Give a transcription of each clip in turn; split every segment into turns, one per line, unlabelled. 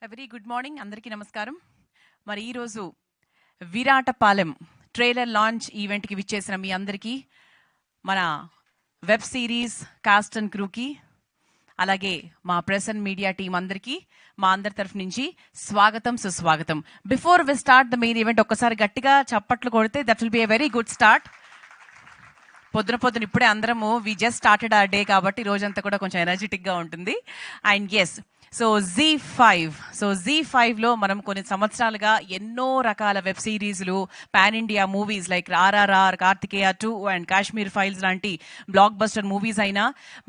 Very good morning, అందరికీ నమస్కారం. మరి ఈరోజు విరాటపాలెం ట్రైలర్ లాంచ్ ఈవెంట్కి విచ్చేసిన మీ అందరికీ, మన వెబ్ సిరీస్ కాస్ట్ అండ్ క్రూకి, అలాగే మా ప్రెస్ అండ్ మీడియా టీం అందరికీ మా అందరి తరఫు నుంచి స్వాగతం, సుస్వాగతం. Before we start the main event, ఒక్కసారి గట్టిగా చప్పట్లు కొడితే that will be a very good start. పొద్దున ఇప్పుడే అందరము we just started a day కాబట్టి రోజంతా కూడా కొంచెం ఎనర్జెటిక్గా ఉంటుంది. అండ్ ఎస్, సో జీ5లో మనం కొన్ని సంవత్సరాలుగా ఎన్నో రకాల వెబ్ సిరీస్లు, pan India movies like RRR, Karthikeya 2 and Kashmir files లాంటి బ్లాక్ బస్టర్ మూవీస్ అయినా,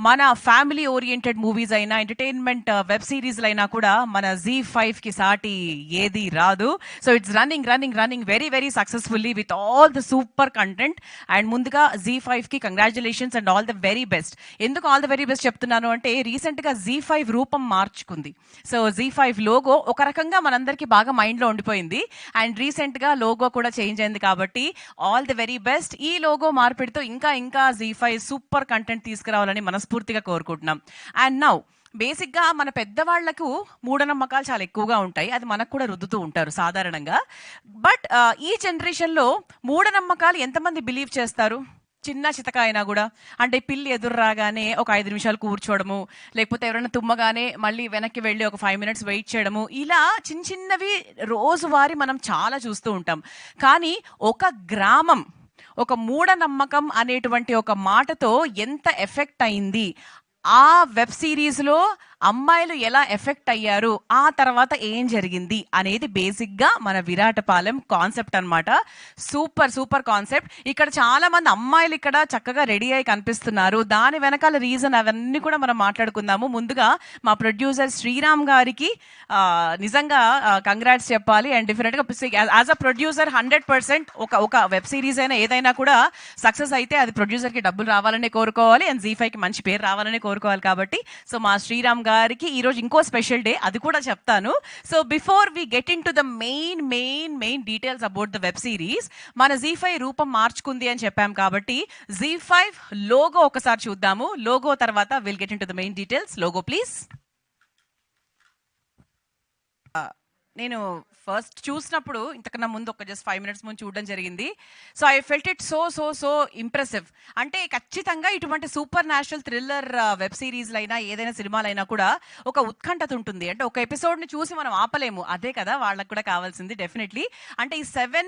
మన ఫ్యామిలీ ఓరియంటెడ్ మూవీస్ అయినా, ఎంటర్టైన్మెంట్ వెబ్ సిరీస్లు అయినా కూడా మన జీ5కి సాటి ఏది రాదు. So it's running very very successfully with all the super content. And ముందుగా జీ5కి congratulations and all the very best. ఎందుకు ఆల్ ద వెరీ బెస్ట్ చెప్తున్నాను అంటే, రీసెంట్గా జీ5 రూపం మార్చుకుంది. సో జీ5 లోగో ఒక రకంగా మనందరికీ బాగా మైండ్లో ఉండిపోయింది. అండ్ రీసెంట్గా లోగో కూడా చేంజ్ అయింది కాబట్టి ఆల్ ది వెరీ బెస్ట్. ఈ లోగో మార్పిడితో ఇంకా జీ5 సూపర్ కంటెంట్ తీసుకురావాలని మనస్ఫూర్తిగా కోరుకుంటున్నాం. అండ్ నౌ, బేసిక్గా మన పెద్దవాళ్లకు మూఢనమ్మకాలు చాలా ఎక్కువగా ఉంటాయి, అది మనకు కూడా రుద్దుతూ ఉంటారు సాధారణంగా. బట్ ఈ జనరేషన్లో మూఢనమ్మకాలు ఎంతమంది బిలీవ్ చేస్తారు? చిన్న చితక అయినా కూడా, అంటే పిల్లి ఎదురు రాగానే ఒక 5 నిమిషాలు కూర్చోవడము, లేకపోతే ఎవరైనా తుమ్మగానే మళ్ళీ వెనక్కి వెళ్ళి ఒక 5 మినిట్స్ వెయిట్ చేయడము, ఇలా చిన్నవి రోజువారీ మనం చాలా చూస్తూ ఉంటాం. కానీ ఒక గ్రామం, ఒక మూఢనమ్మకం అనేటువంటి ఒక మాటతో ఎంత ఎఫెక్ట్ అయింది, ఆ వెబ్ సిరీస్లో అమ్మాయిలు ఎలా ఎఫెక్ట్ అయ్యారు, ఆ తర్వాత ఏం జరిగింది అనేది బేసిక్గా మన విరాటపాలెం కాన్సెప్ట్ అనమాట. Super concept. ఇక్కడ చాలా మంది అమ్మాయిలు ఇక్కడ చక్కగా రెడీ అయి కనిపిస్తున్నారు. దాని వెనకాల రీజన్ అవన్నీ కూడా మనం మాట్లాడుకుందాము. ముందుగా మా ప్రొడ్యూసర్ శ్రీరామ్ గారికి నిజంగా కంగ్రాట్స్ చెప్పాలి. అండ్ డెఫినెట్గా యాజ్ అ ప్రొడ్యూసర్ 100% ఒక వెబ్ సిరీస్ అయినా ఏదైనా కూడా సక్సెస్ అయితే అది ప్రొడ్యూసర్కి డబ్బులు రావాలనే కోరుకోవాలి, అండ్ జీ5కి మంచి పేరు రావాలనే కోరుకోవాలి. కాబట్టి సో మా శ్రీరామ్ గారికి ఈరోజు ఇంకో స్పెషల్ డే, అది కూడా చెప్తాను. So before we get into the main details about the web series, మన జీ5 రూపం మార్చుకుంది అని చెప్పాం కాబట్టి జీ5 లోగో ఒకసారి చూద్దాము. లోగో తర్వాత will get into the main details. Logo please. నేను ఫస్ట్ చూసినప్పుడు ఇంతకన్నా ముందు ఒక జస్ట్ 5 మినిట్స్ ముందు చూడడం జరిగింది. So I felt it so impressive. అంటే ఖచ్చితంగా ఇటువంటి సూపర్ న్యాచురల్ థ్రిల్లర్ వెబ్ సిరీస్లు అయినా ఏదైనా సినిమాలైనా కూడా ఒక ఉత్కంఠత ఉంటుంది. అంటే ఒక ఎపిసోడ్ని చూసి మనం ఆపలేము, అదే కదా వాళ్ళకు కూడా కావాల్సింది డెఫినెట్లీ. అంటే ఈ 7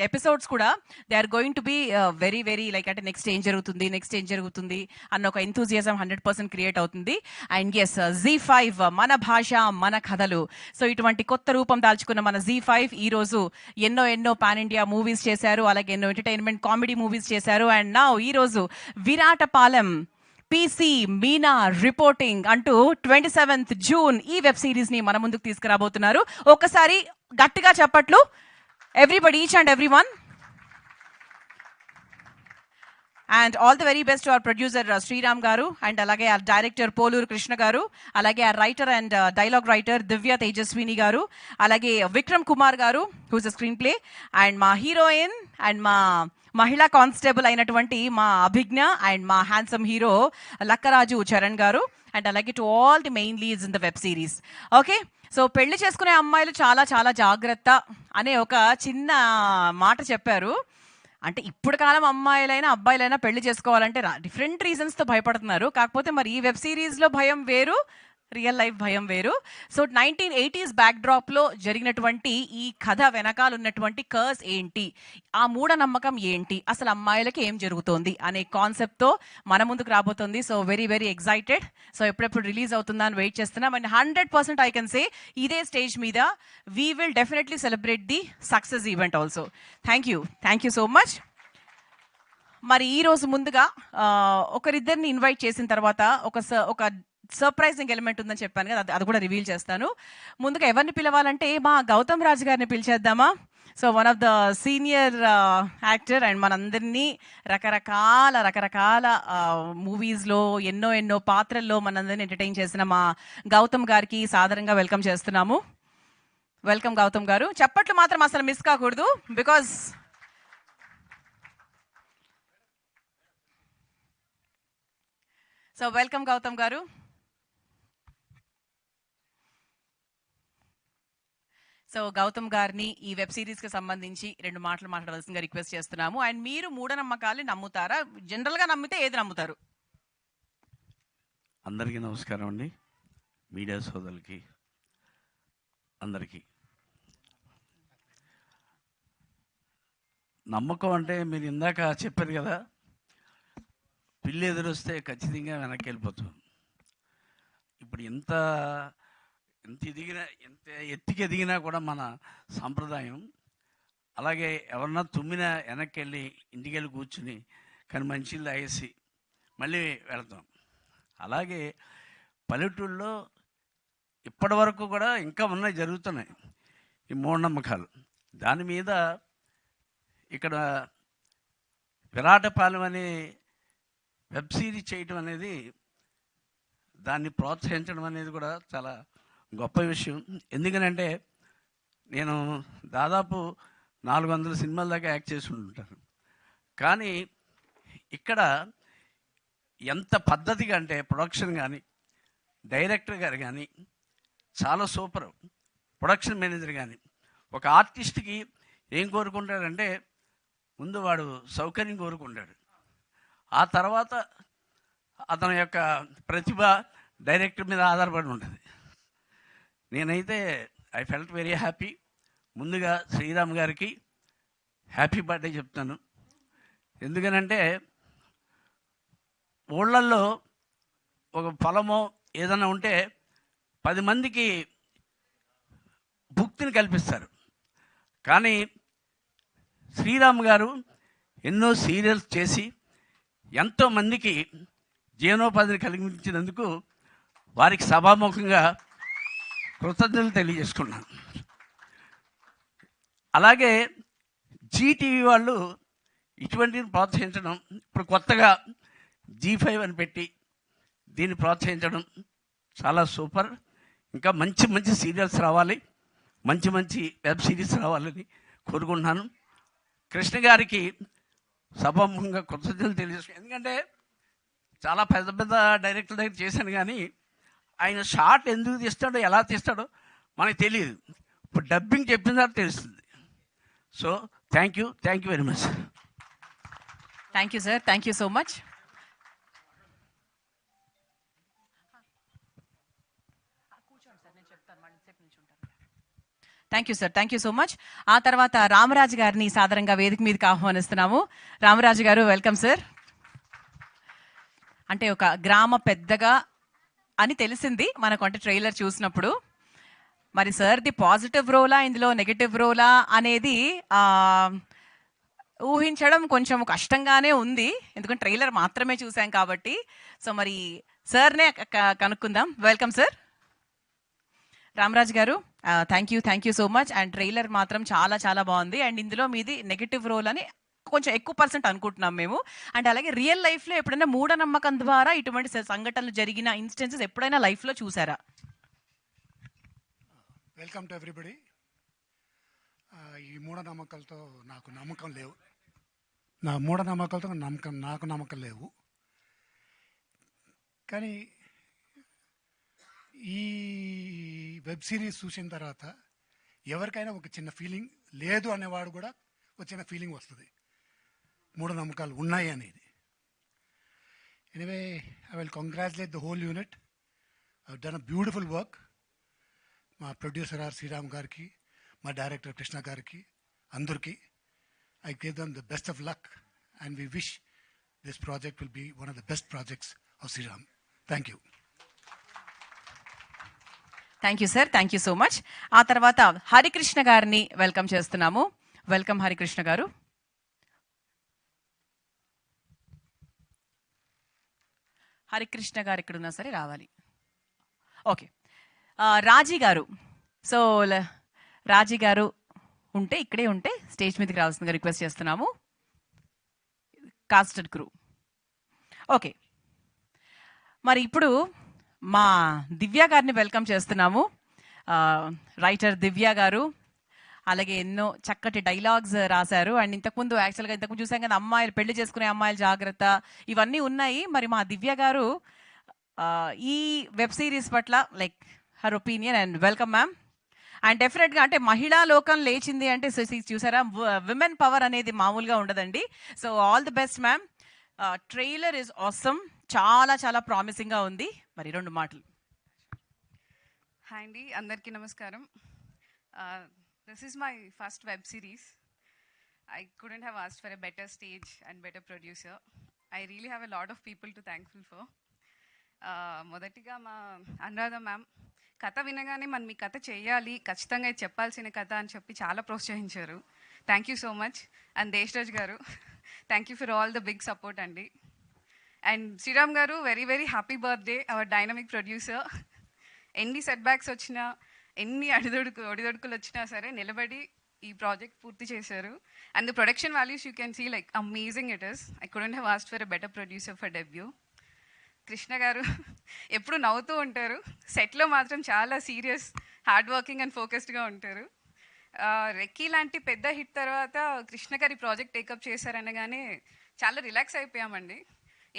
ఎపిసోడ్స్ కూడా they are going to be very like, అంటే నెక్స్ట్ ఏం జరుగుతుంది అన్న ఒక ఎంతూజియాజం 100% క్రియేట్ అవుతుంది. అండ్ ఎస్, జీ5 మన భాష మన కథలు. సో ఇటువంటి కొత్త రూపం దాల్చుకున్న మన జీ5 ఈరోజు ఎన్నో పాన్ ఇండియా మూవీస్ చేశారు, అలాగే ఎన్నో ఎంటర్టైన్మెంట్ కామెడీ మూవీస్ చేశారు. అండ్ నా ఈరోజు విరాటపాలెం PC మీనా రిపోర్టింగ్ అంటూ 27th జూన్ ఈ వెబ్ సిరీస్ ని మన ముందుకు తీసుకురాబోతున్నారు. ఒక్కసారి గట్టిగా చెప్పట్లు everybody, each and every one. And all the very best to our producer Sriram గారు, అండ్ అలాగే ఆ డైరెక్టర్ పోలూరు కృష్ణ గారు, అలాగే ఆ writer and dialogue writer Divya Tejaswini గారు, అలాగే విక్రమ్ కుమార్ గారు who's a screen play, and మా హీరోయిన్ అండ్ మా మహిళా కానిస్టేబుల్ అయినటువంటి మా అభిజ్ఞ, అండ్ మా హ్యాండ్సమ్ హీరో లక్కరాజు చరణ్ గారు, అండ్ అలాగే to all the main leads in the web series. Okay, so పెళ్లి చేసుకునే అమ్మాయిలు చాలా జాగ్రత్త అనే ఒక చిన్న మాట చెప్పారు. అంటే ఇప్పుడు కాలం అమ్మాయిలైనా అబ్బాయిలైనా పెళ్లి చేసుకోవాలంటే డిఫరెంట్ రీజన్స్తో భయపడుతున్నారు. కాకపోతే మరి ఈ వెబ్ సిరీస్లో భయం వేరు, రియల్ లైఫ్ భయం వేరు. సో 1980s బ్యాక్డ్రాప్లో జరిగినటువంటి ఈ కథ వెనకాల ఉన్నటువంటి కర్స్ ఏంటి, ఆ మూఢనమ్మకం ఏంటి, అసలు అమ్మాయిలకి ఏం జరుగుతోంది అనే కాన్సెప్ట్తో మన ముందుకు రాబోతుంది. So very excited. సో ఎప్పుడెప్పుడు రిలీజ్ అవుతుందా అని వెయిట్ చేస్తున్నాం. అండ్ 100% ఐ కెన్ సే ఇదే స్టేజ్ మీద we will definitely celebrate the success event also. Thank you so much. మరి ఈరోజు ముందుగా ఒకరిద్దరిని ఇన్వైట్ చేసిన తర్వాత ఒక సర్ప్రైజింగ్ ఎలిమెంట్ ఉందని చెప్పాను కదా, అది కూడా రివీల్ చేస్తాను. ముందుగా ఎవరిని పిలవాలంటే మా గౌతమ్ రాజు గారిని పిలిచేద్దామా. So one of the senior actor, and మనందరినీ రకరకాల మూవీస్లో ఎన్నో పాత్రల్లో మనందరినీ ఎంటర్టైన్ చేసిన మా గౌతమ్ గారికి సాదరంగా వెల్కమ్ చేస్తున్నాము. వెల్కమ్ గౌతమ్ గారు. చప్పట్లు మాత్రం అసలు మిస్ కాకూడదు, బికాజ్ సో వెల్కమ్ గౌతమ్ గారు. సో గౌతమ్ గారిని ఈ వెబ్ సిరీస్కి సంబంధించి 2 మాటలు మాట్లాడవలసిందిగా రిక్వెస్ట్ చేస్తున్నాము. అండ్ మీరు మూఢనమ్మకాల్ని నమ్ముతారా? జనరల్గా నమ్మితే ఏది నమ్ముతారు?
అందరికీ నమస్కారం అండి. మీడియా సోదరులకి అందరికీ నమ్మకం అంటే మీరు ఇందాక చెప్పారు కదా, పిల్లి ఎదురొస్తే ఖచ్చితంగా వెనక్కి వెళ్ళిపోతాం. ఇప్పుడు ఎంత ఎత్తుకి ఎదిగినా కూడా మన సాంప్రదాయం అలాగే ఎవరన్నా తుమ్మినా వెనక్కి వెళ్ళి ఇంటికి వెళ్ళి కూర్చుని కానీ మంచిళ్ళు తాగేసి మళ్ళీ వెళతాం. అలాగే పల్లెటూళ్ళలో ఇప్పటి వరకు కూడా ఇంకా ఉన్నాయి, జరుగుతున్నాయి ఈ మూఢనమ్మకాలు. దాని మీద ఇక్కడ విరాటపాలెం అనే వెబ్ సిరీస్ చేయటం అనేది, దాన్ని ప్రోత్సహించడం అనేది కూడా చాలా గొప్ప విషయం. ఎందుకనంటే నేను దాదాపు 400 సినిమాల దాకా యాక్ట్ చేసి ఉంటాను. కానీ ఇక్కడ ఎంత పద్ధతిగా అంటే ప్రొడక్షన్ కానీ డైరెక్టర్ గారు కానీ చాలా సూపర్. ప్రొడక్షన్ మేనేజర్ కానీ ఒక ఆర్టిస్ట్కి ఏం కోరుకుంటాడంటే ముందు వాడు సౌకర్యం కోరుకుంటాడు, ఆ తర్వాత అతని యొక్క ప్రతిభ డైరెక్టర్ మీద ఆధారపడి ఉంటుంది. నేనైతే ఐ ఫెల్ట్ వెరీ హ్యాపీ. ముందుగా శ్రీరామ్ గారికి హ్యాపీ బర్త్డే చెప్తాను. ఎందుకనంటే ఊళ్ళల్లో ఒక పొలమో ఏదైనా ఉంటే 10 మందికి భుక్తిని కల్పిస్తారు. కానీ శ్రీరామ్ గారు ఎన్నో సీరియల్స్ చేసి ఎంతోమందికి జీవనోపాధిని కలిగించినందుకు వారికి సభాముఖంగా కృతజ్ఞతలు తెలియజేసుకున్నాను. అలాగే జీటీవీ వాళ్ళు ఇటువంటిని ప్రోత్సహించడం, ఇప్పుడు కొత్తగా G5 అని పెట్టి దీన్ని ప్రోత్సహించడం చాలా సూపర్. ఇంకా మంచి మంచి సీరియల్స్ రావాలి, మంచి మంచి వెబ్ సిరీస్ రావాలని కోరుకుంటున్నాను. కృష్ణ గారికి సభాముఖంగా కృతజ్ఞతలు తెలియజేసుకున్నాను. ఎందుకంటే చాలా పెద్ద పెద్ద డైరెక్టర్ దగ్గర చేశాను, కానీ ఆయన షార్ట్ ఎందుకు తీస్తాడో ఎలా తీస్తాడో మనకు తెలియదు. ఇప్పుడు డబ్బింగ్ చెప్పిన తర్వాత తెలుస్తుంది. So thank you very much.
Thank you sir, thank you so much. Thank you sir, thank you so much. ఆ తర్వాత రామరాజు గారిని సాదరంగా వేదిక మీదకి ఆహ్వానిస్తున్నాము. రామరాజు గారు, వెల్కమ్ సార్. అంటే ఒక గ్రామ పెద్దగా అని తెలిసింది మనకు, అంటే ట్రైలర్ చూసినప్పుడు. మరి సార్ది పాజిటివ్ రోలా ఇందులో నెగటివ్ రోలా అనేది ఊహించడం కొంచెం కష్టంగానే ఉంది, ఎందుకంటే ట్రైలర్ మాత్రమే చూసాం కాబట్టి. సో మరి సార్నే కనుక్కుందాం. Welcome sir. రామరాజు గారు, thank you so much. And trailer మాత్రం చాలా చాలా బాగుంది. అండ్ ఇందులో మీది నెగటివ్ రోల్ అని కొంచెం ఎక్కువ % అనుకుంటున్నాం మేము. అండ్ అలాగే రియల్ లైఫ్లో ఎప్పుడైనా మూఢనమ్మకం ద్వారా ఇటువంటి సంఘటనలు జరిగిన ఇన్స్టెన్సెస్ ఎప్పుడైనా లైఫ్లో చూసారా?
Welcome to everybody. ఈ మూఢనమ్మకాలతో నాకు నమ్మకం లేవు, నాకు నమ్మకం లేవు. కానీ ఈ వెబ్ సిరీస్ చూసిన తర్వాత ఎవరికైనా ఒక చిన్న ఫీలింగ్, లేదు అనేవాడు కూడా ఒక చిన్న ఫీలింగ్ వస్తుంది మూఢనమ్మకాలు ఉన్నాయి అనేది. Anyway, I will congratulate the whole unit. I done a beautiful work. మా ప్రొడ్యూసర్ శ్రీరామ్ గారికి, మా డైరెక్టర్ కృష్ణ గారికి, అందరికీ I give them the best of luck and we wish this project will be one of the best projects of Sriram. Thank you.
Thank you sir, thank you so much. ఆ తర్వాత హరికృష్ణ గారిని welcome చేస్తున్నాము. Welcome Harikrishna గారు. హరికృష్ణ గారు ఎక్కడున్నా సరే రావాలి. Okay, రాజీ గారు. సో రాజీ గారు ఇక్కడే ఉంటే స్టేజ్ మీదకి రావాల్సిందిగా రిక్వెస్ట్ చేస్తున్నాము. Casted crew. ఓకే, మరి ఇప్పుడు మా దివ్య గారిని వెల్కమ్ చేస్తున్నాము. రైటర్ దివ్య గారు, అలాగే ఎన్నో చక్కటి డైలాగ్స్ రాశారు. అండ్ ఇంతకుముందు చూసాం కదా, అమ్మాయిలు పెళ్లి చేసుకునే అమ్మాయిలు జాగ్రత్త, ఇవన్నీ ఉన్నాయి. మరి మా దివ్య గారు ఈ వెబ్ సిరీస్ పట్ల like her opinion. And welcome ma'am. And డెఫినెట్గా అంటే మహిళా లోకం లేచింది అంటే చూసారా, విమెన్ పవర్ అనేది మామూలుగా ఉండదండి. So all the best ma'am. Trailer is awesome, చాలా చాలా ప్రామిసింగ్గా ఉంది. మరి 2 మాటలు.
హాయ్ అండి, అందరికీ నమస్కారం. This is my first web series. I couldn't have asked for a better stage and better producer. I really have a lot of people to thankful for. మొదటిగా మా అనురాధ మ్యామ్ కథ వినగానే మనం మీ కథ చేయాలి, ఖచ్చితంగా ఇది చెప్పాల్సిన కథ అని చెప్పి చాలా ప్రోత్సహించారు. Thank you so much. And Desraj గారు, thank you for all the big support అండి. అండ్ శ్రీరామ్ గారు, very very happy birthday, our dynamic producer. ఎన్ని సెట్ బ్యాక్స్ వచ్చినా, ఎన్ని ఒడిదొడుకులు వచ్చినా సరే నిలబడి ఈ ప్రాజెక్ట్ పూర్తి చేశారు. And the production values you can see like amazing it is. I couldn't have asked for a better producer for debut. Krishna గారు ఎప్పుడు నవ్వుతూ ఉంటారు, సెట్లో మాత్రం చాలా సీరియస్, హార్డ్ వర్కింగ్ అండ్ ఫోకస్డ్గా ఉంటారు. రెక్కీ లాంటి పెద్ద హిట్ తర్వాత కృష్ణ గారి ప్రాజెక్ట్ టేకప్ చేశారనగానే చాలా రిలాక్స్ అయిపోయామండి.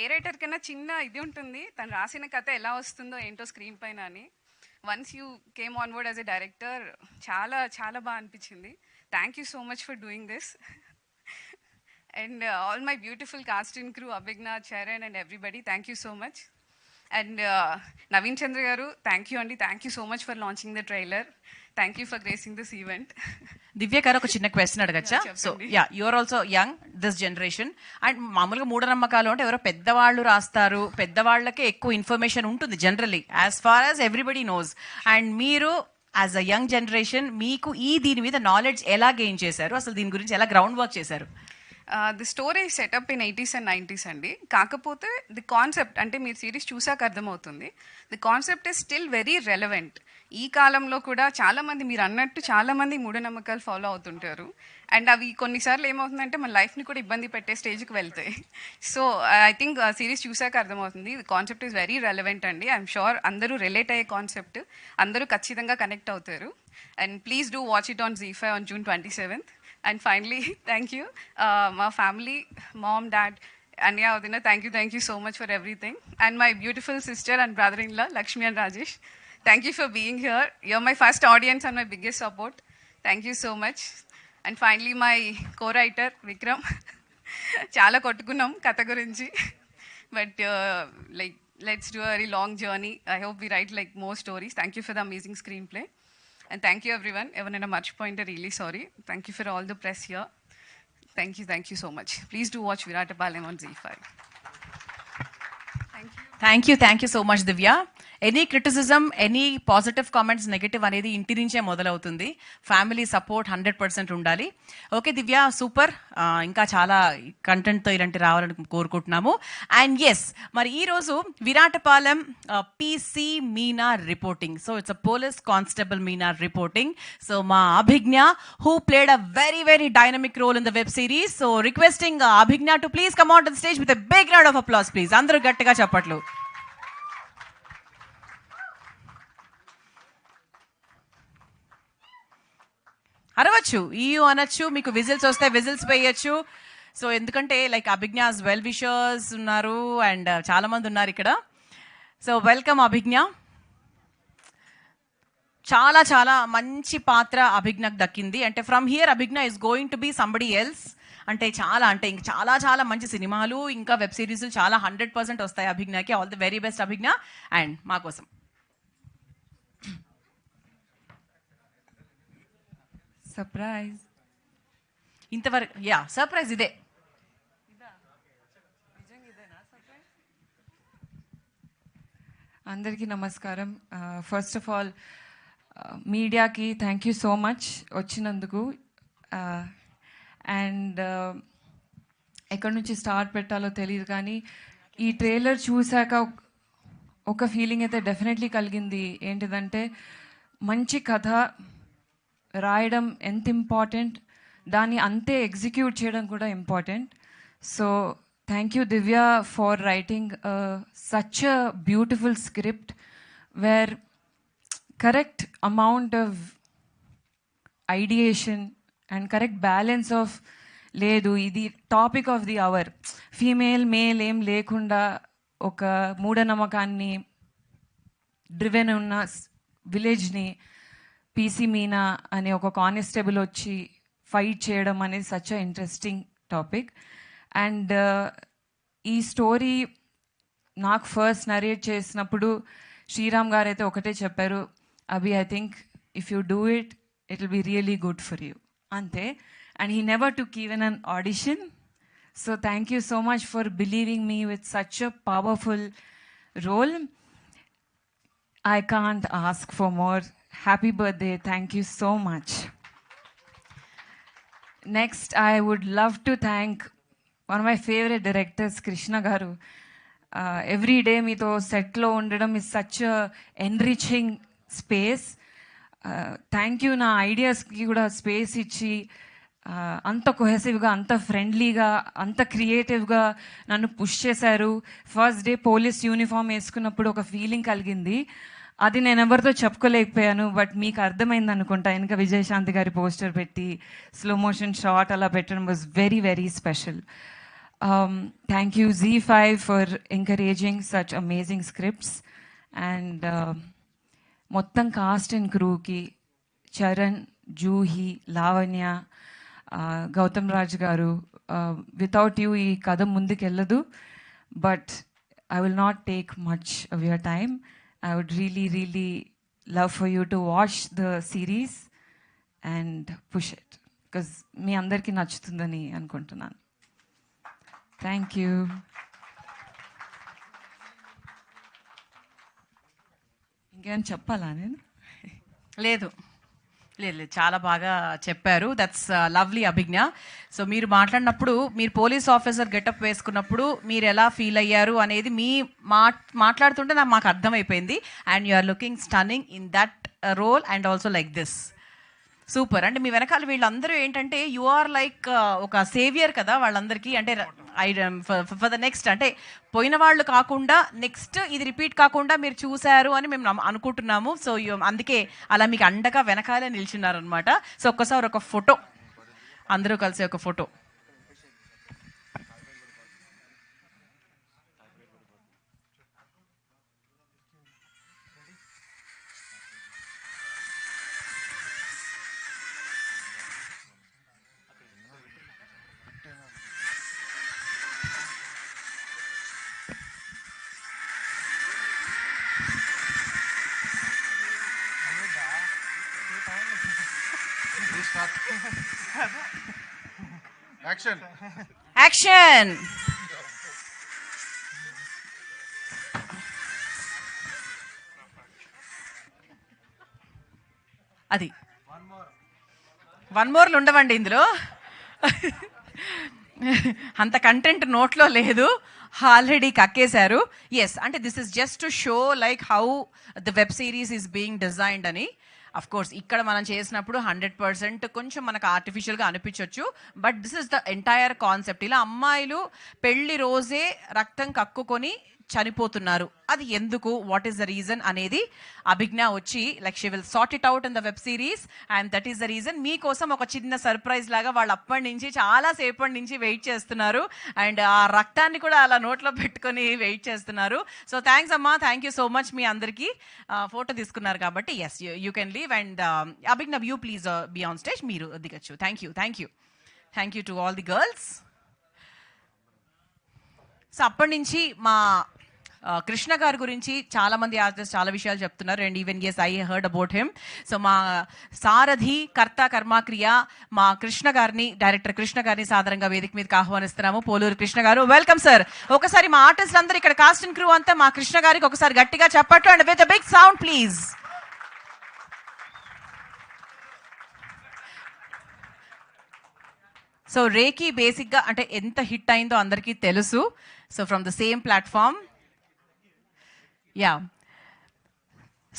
ఏ రైటర్ కన్నా చిన్న ఇది ఉంటుంది, తను రాసిన కథ ఎలా వస్తుందో ఏంటో స్క్రీన్ పైన అని. Once you came on board as a director చాలా చాలా బాగా అనిపించింది. Thank you so much for doing this. And all my beautiful cast and crew, Abhigna, Charan and everybody, thank you so much. And Naveen Chandra garu, thank you Andi, thank you so much for launching the trailer. Thank you for gracing this event.
Divya గారు ఒక చిన్న question అడగచ్చా? So you are also young this generation. And మామూలుగా మూఢనమ్మకాలు అంటే ఎవరో పెద్దవాళ్ళు రాస్తారు, పెద్దవాళ్ళకే ఎక్కువ ఇన్ఫర్మేషన్ ఉంటుంది generally, as far as everybody knows. And మీరు యాజ్ అ యంగ్ జనరేషన్ మీకు దీని మీద నాలెడ్జ్ ఎలా గెయిన్ చేశారు, అసలు దీని గురించి ఎలా గ్రౌండ్ వర్క్ చేశారు?
The story setup in 80s and 90s అండి. కాకపోతే ది కాన్సెప్ట్ అంటే మీరు సిరీస్ చూసాక అర్థమవుతుంది, the concept is still very relevant. ఈ కాలంలో కూడా చాలామంది మీరు అన్నట్టు చాలామంది మూఢనమ్మకాలు ఫాలో అవుతుంటారు. అండ్ అవి కొన్నిసార్లు ఏమవుతుందంటే మన లైఫ్ని కూడా ఇబ్బంది పెట్టే స్టేజ్కి వెళ్తాయి. సో ఐ థింక్ సిరీస్ చూసాక అర్థమవుతుంది, the concept is very relevant అండి. ఐఎమ్ షూర్ అందరూ రిలేట్ అయ్యే కాన్సెప్ట్, అందరూ ఖచ్చితంగా కనెక్ట్ అవుతారు. And please do watch it on ZEE5 on June 27th. And finally, thank you, my family, mom, dad, Anya, Udina, thank you so much for everything. And my beautiful sister and brother-in-law, Lakshmi and Rajesh, thank you for being here. You're my first audience and my biggest support. Thank you so much. And finally, my co-writer, Vikram. Chala kottukunnam katha gurinchi. But like, let's do a very long journey. I hope we write like more stories. Thank you for the amazing screenplay. And thank you everyone. Evanna much point, really sorry. Thank you for all the press here. Thank you so much. Please do watch Viratapalayam on ZEE5.
Thank you so much Divya. Any criticism, any positive comments, negative అనేది ఇంటి నుంచే మొదలవుతుంది. Family support 100% ఉండాలి. Okay దివ్య, super. ఇంకా చాలా కంటెంట్తో ఇలాంటి రావాలని కోరుకుంటున్నాము. అండ్ ఎస్, మరి ఈరోజు Viratapalem PC Meena reporting. So it's a police constable Meena reporting. So మా Abhignya who played a very very dynamic role in the web series. So requesting Abhignya to please come on to the stage with a big round of applause please. అందరూ గట్టిగా చప్పట్లు. అరవచ్చు, అనొచ్చు, మీకు whistles వస్తే whistles వేయచ్చు. So ఎందుకంటే like Abhignya's well wishers ఉన్నారు and చాలా మంది ఉన్నారు ఇక్కడ. So welcome Abhignya. చాలా చాలా మంచి పాత్ర అభిజ్ఞకు దక్కింది. అంటే from here Abhignya is going to be somebody else. అంటే ఇంకా చాలా చాలా మంచి సినిమాలు, ఇంకా వెబ్ సిరీస్లు చాలా 100% వస్తాయి అభిజ్ఞకి. All the very best Abhignya. And మా కోసం
సర్ప్రైజ్
ఇంతవరకు సర్ప్రైజ్ ఇదే.
అందరికీ నమస్కారం. ఫస్ట్ ఆఫ్ ఆల్ మీడియాకి థ్యాంక్ యూ సో మచ్ వచ్చినందుకు. అండ్ ఎక్కడి నుంచి స్టార్ట్ పెట్టాలో తెలియదు, కానీ ఈ ట్రైలర్ చూశాక ఒక ఫీలింగ్ అయితే డెఫినెట్లీ కలిగింది. ఏంటిదంటే మంచి కథ రాయడం ఎంత ఇంపార్టెంట్, దాన్ని అంతే ఎగ్జిక్యూట్ చేయడం కూడా important. So thank you Divya for writing such a beautiful script where correct amount of ideation and correct balance of లేదు ఇది topic of the hour, female male ఏం లేకుండా ఒక మూఢనమ్మకాన్ని డ్రివెన్ ఉన్న విలేజ్ని పీసీ మీనా అనే ఒక కానిస్టేబుల్ వచ్చి ఫైట్ చేయడం అనేది such a interesting topic. And ఈ స్టోరీ నాకు ఫస్ట్ నరేట్ చేసినప్పుడు శ్రీరామ్ గారు అయితే ఒకటే చెప్పారు, Abhi I think if you do it it will be really good for you, అంతే. And he never took even an audition. So thank you so much for believing me with such a powerful role. I can't ask for more. Happy birthday. Thank you so much. Next, I would love to thank one of my favorite directors, Krishna Garu. Every day meeto set lo undadam is such a enriching space. Thank you na ideas ki kuda space ichi అంత కొహెసివ్గా, అంత ఫ్రెండ్లీగా, అంత క్రియేటివ్గా నన్ను push చేశారు. First day police uniform వేసుకున్నప్పుడు ఒక feeling కలిగింది, అది నేను ఎవరితో చెప్పుకోలేకపోయాను. బట్ మీకు అర్థమైంది అనుకుంటా, ఇంకా విజయశాంతి గారి పోస్టర్ పెట్టి స్లో మోషన్ షాట్ అలా పెట్టడం was very very special. Thank you ZEE5 for encouraging such amazing scripts. And మొత్తం కాస్ట్ అండ్ క్రూకి చరణ్, జూహి, లావణ్య, గౌతమ్ రాజ్ గారు, వితౌట్ యూ ఈ కథ ముందుకెళ్ళదు. But I will not take much of your time. I would really love for you to watch the series and push it, because మీ అందరికీ నచ్చుతుందని అనుకుంటున్నాను. Thank you. ఇంకేమైనా చెప్పాలా నేను?
లేదు లేదు లేదు, చాలా బాగా చెప్పారు. That's lovely అభిజ్ఞ. సో మీరు మాట్లాడినప్పుడు, మీరు పోలీస్ ఆఫీసర్ గెటప్ వేసుకున్నప్పుడు మీరు ఎలా ఫీల్ అయ్యారు అనేది మీ మాట్లాడుతుంటే మాకు అర్థమైపోయింది. And you are looking stunning in that role and also like this. Super. అంటే మీ వెనకాల వీళ్ళందరూ ఏంటంటే యు ఆర్ లైక్ ఒక సేవియర్ కదా వాళ్ళందరికీ. అంటే ఫర్ ద నెక్స్ట్, అంటే పోయిన వాళ్ళు కాకుండా నెక్స్ట్ ఇది రిపీట్ కాకుండా మీరు చూశారు అని మేము అనుకుంటున్నాము. సో అందుకే అలా మీకు అండగా వెనకాలే నిల్చున్నారు అనమాట. సో ఒక్కసారి ఒక ఫోటో, అందరూ కలిసి ఒక ఫోటో.
Action.
యాక్షన్. అది వన్ మోర్లు ఉండవండి ఇందులో, అంత కంటెంట్ నోట్లో లేదు, ఆల్రెడీ కక్కేశారు. ఎస్, అంటే this is just to show like how the web series is being designed అని. అఫ్ కోర్స్ ఇక్కడ మనం చేసినప్పుడు 100% కొంచెం మనకు ఆర్టిఫిషియల్గా అనిపించవచ్చు. But this is the entire concept. ఇలా అమ్మాయిలు పెళ్లి రోజే రక్తం కక్కుకొని చనిపోతున్నారు, అది ఎందుకు, వాట్ ఈస్ ద రీజన్ అనేది అభిజ్ఞ వచ్చి like she will sort it out in the web series. And that is the reason. మీకోసం ఒక చిన్న సర్ప్రైజ్ లాగా వాళ్ళు అప్పటి నుంచి చాలా సేపటి నుంచి వెయిట్ చేస్తున్నారు. అండ్ ఆ రక్తాన్ని కూడా అలా నోట్లో పెట్టుకొని వెయిట్ చేస్తున్నారు. సో థ్యాంక్స్ అమ్మా, థ్యాంక్ యూ సో మచ్. మీ అందరికీ ఫోటో తీసుకున్నారు కాబట్టి yes you can leave. And Abhignya you please be on stage, మీరు దిగచ్చు. Thank you, thank you, thank you to all the girls. So అప్పటి నుంచి మా కృష్ణ గారి గురించి చాలా మంది ఆర్టిస్ట్ చాలా విషయాలు చెప్తున్నారు. And even as I heard about him. So మా సారథి, కర్త, కర్మాక్రియ మా కృష్ణ గారిని, డైరెక్టర్ కృష్ణ గారిని సాధారణంగా వేదిక మీదకి ఆహ్వానిస్తున్నాము. పోలూరు కృష్ణ గారు, వెల్కమ్ సార్. ఒకసారి మా ఆర్టిస్ట్ అందరూ ఇక్కడ కాస్ట్ అండ్ క్రూ అంతా మా కృష్ణ గారికి ఒకసారి గట్టిగా చెప్పట్టు and with big sound please. So Recce బేసిక్గా అంటే ఎంత హిట్ అయిందో అందరికీ తెలుసు. So from the same platform, yeah.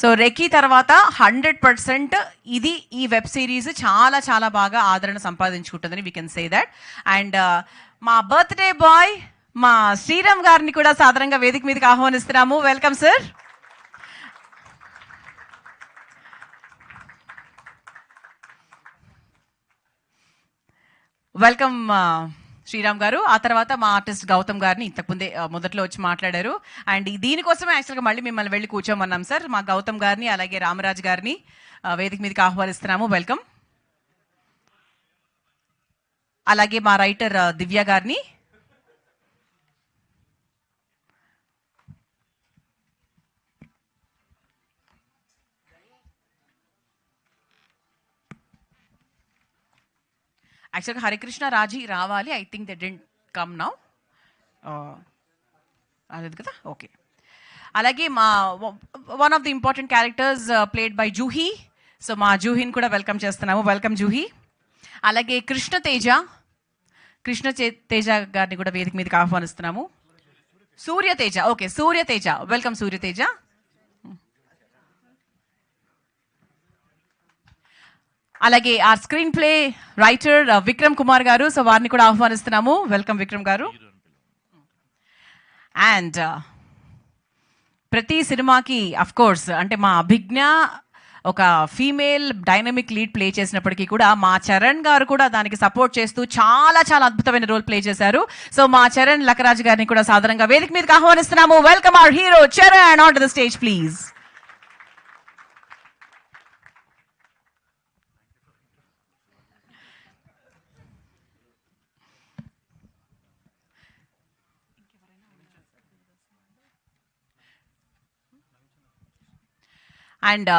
So Recce తర్వాత 100% ఇది ఈ వెబ్ సిరీస్ చాలా చాలా బాగా ఆదరణ సంపాదించుకుంటుందని we can say that. And మా బర్త్డే బాయ్ మా శ్రీరామ్ గారిని కూడా సాధారణంగా వేదిక మీదకి ఆహ్వానిస్తున్నాము. Welcome sir. వెల్కమ్ శ్రీరామ్ గారు. ఆ తర్వాత మా ఆర్టిస్ట్ గౌతమ్ గారిని ఇంతకుముందే మొదట్లో వచ్చి మాట్లాడారు. అండ్ దీనికోసమే యాక్చువల్గా మళ్ళీ మిమ్మల్ని వెళ్ళి కూర్చోమన్నాం సార్. మా గౌతమ్ గారిని అలాగే రామరాజ్ గారిని వేదిక మీదకి ఆహ్వానిస్తున్నాము. వెల్కమ్. అలాగే మా రైటర్ దివ్య గారిని, యాక్చువల్గా హరికృష్ణ రాజీ రావాలి. I think they didn't come now. అలేదు కదా, ఓకే. అలాగే మా one of the important characters played by Juhi. So మా జూహీని కూడా వెల్కమ్ చేస్తున్నాము. వెల్కమ్ జూహీ. అలాగే కృష్ణ తేజ గారిని కూడా వేదిక మీదకి ఆహ్వానిస్తున్నాము. Suryateja, okay, Suryateja, welcome Suryateja. అలాగే ఆ screenplay writer Vikram Kumar గారు. సో వారిని కూడా ఆహ్వానిస్తున్నాము. వెల్కమ్ విక్రమ్ గారు. అండ్ ప్రతి సినిమాకి అఫ్ కోర్స్ అంటే మా అభిజ్ఞ ఒక ఫీమేల్ డైనమిక్ లీడ్ ప్లే చేసినప్పటికీ కూడా మా చరణ్ గారు కూడా దానికి సపోర్ట్ చేస్తూ చాలా చాలా అద్భుతమైన రోల్ ప్లే చేశారు. సో మా చరణ్ లకరాజ్ గారిని కూడా సాధారణంగా వేదిక మీదకి ఆహ్వానిస్తున్నాము. Welcome our hero Charan on to the stage please. And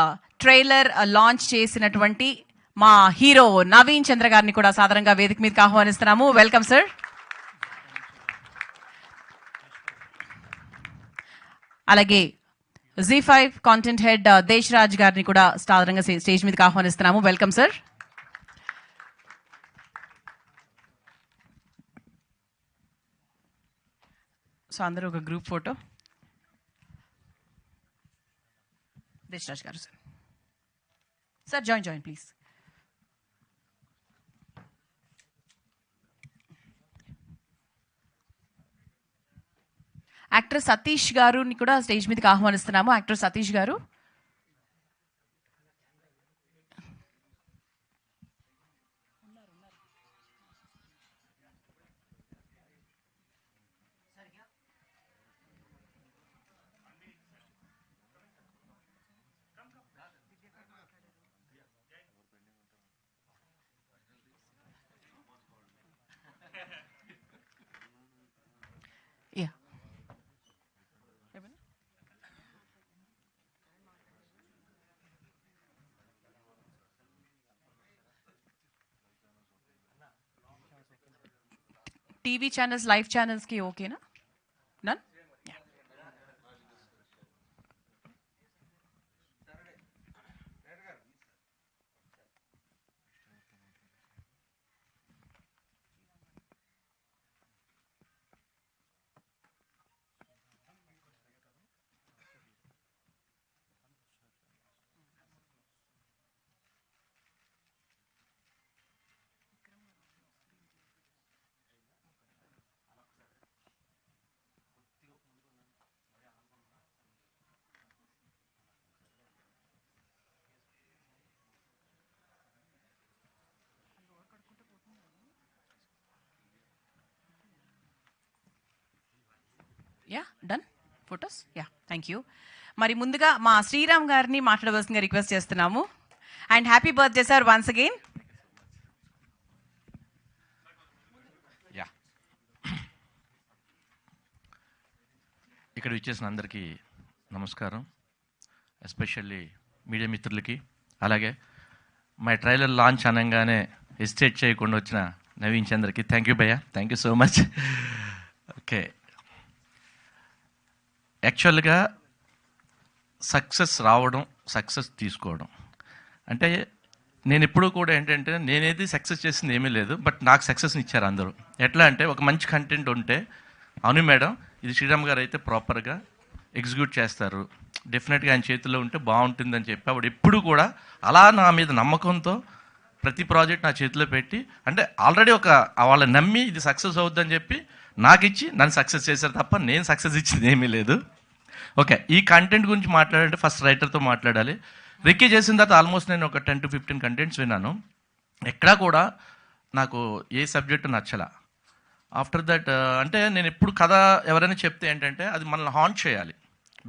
trailer launch చేసినటువంటి మా హీరో నవీన్ చంద్ర గారిని కూడా సాధారణంగా వేదిక మీదకి ఆహ్వానిస్తున్నాము. Welcome sir. అలాగే Z5 కాంటెంట్ హెడ్ దేశ్ రాజ్ గారిని కూడా సాధారణంగా స్టేజ్ మీదకి ఆహ్వానిస్తున్నాము. Welcome sir. సో అందరూ ఒక గ్రూప్ ఫోటో. దేశరాజ్ గారు sir. Sir join please. Actor Satish గారుని కూడా స్టేజ్ మీదకి ఆహ్వానిస్తున్నాము. యాక్టర్ సతీష్ గారు. Yeah. టీవీ ఛానల్స్, లైవ్ ఛానల్స్కి ఓకేనా? నన్? Yeah, done photos. Yeah, thank you. మరి ముందుగా మా శ్రీరామ్ గారిని మాట్లాడవలసిందిగా రిక్వెస్ట్ చేస్తున్నాము. And happy birthday sir once again.
Yeah, ఇక్కడ విచ్చేసిన అందరికీ నమస్కారం. ఎస్పెషల్లీ మీడియా మిత్రులకి, అలాగే మా ట్రైలర్ లాంచ్ అనగానే హెసిటేట్ చేయకుండా వచ్చిన నవీన్ చంద్రకి థ్యాంక్ యూ భయ్యా, thank you so much. Okay, యాక్చువల్గా సక్సెస్ రావడం, సక్సెస్ తీసుకోవడం అంటే నేను ఎప్పుడూ కూడా ఏంటంటే నేనేది సక్సెస్ చేసింది ఏమీ లేదు, బట్ నాకు సక్సెస్ని ఇచ్చారు అందరూ. ఎట్లా అంటే ఒక మంచి కంటెంట్ ఉంటే అవును మేడం ఇది శ్రీరామ్ గారు అయితే ప్రాపర్గా ఎగ్జిక్యూట్ చేస్తారు, డెఫినెట్గా ఆయన చేతిలో ఉంటే బాగుంటుందని చెప్పి ఆవిడ ఎప్పుడు కూడా అలా నా మీద నమ్మకంతో ప్రతి ప్రాజెక్ట్ నా చేతిలో పెట్టి, అంటే ఆల్రెడీ ఒక వాళ్ళని నమ్మి ఇది సక్సెస్ అవుద్దని చెప్పి నాకు ఇచ్చి నన్ను సక్సెస్ చేశారు తప్ప నేను సక్సెస్ ఇచ్చింది ఏమీ లేదు. ఓకే, ఈ కంటెంట్ గురించి మాట్లాడాలంటే ఫస్ట్ రైటర్తో మాట్లాడాలి. రిక్కీ చేసిన తర్వాత ఆల్మోస్ట్ నేను ఒక 10 to 15 కంటెంట్స్ విన్నాను. ఎక్కడా కూడా నాకు ఏ సబ్జెక్టు నచ్చలా. ఆఫ్టర్ దట్ అంటే నేను ఎప్పుడు కథ ఎవరైనా చెప్తే ఏంటంటే అది మనల్ని హాంట్ చేయాలి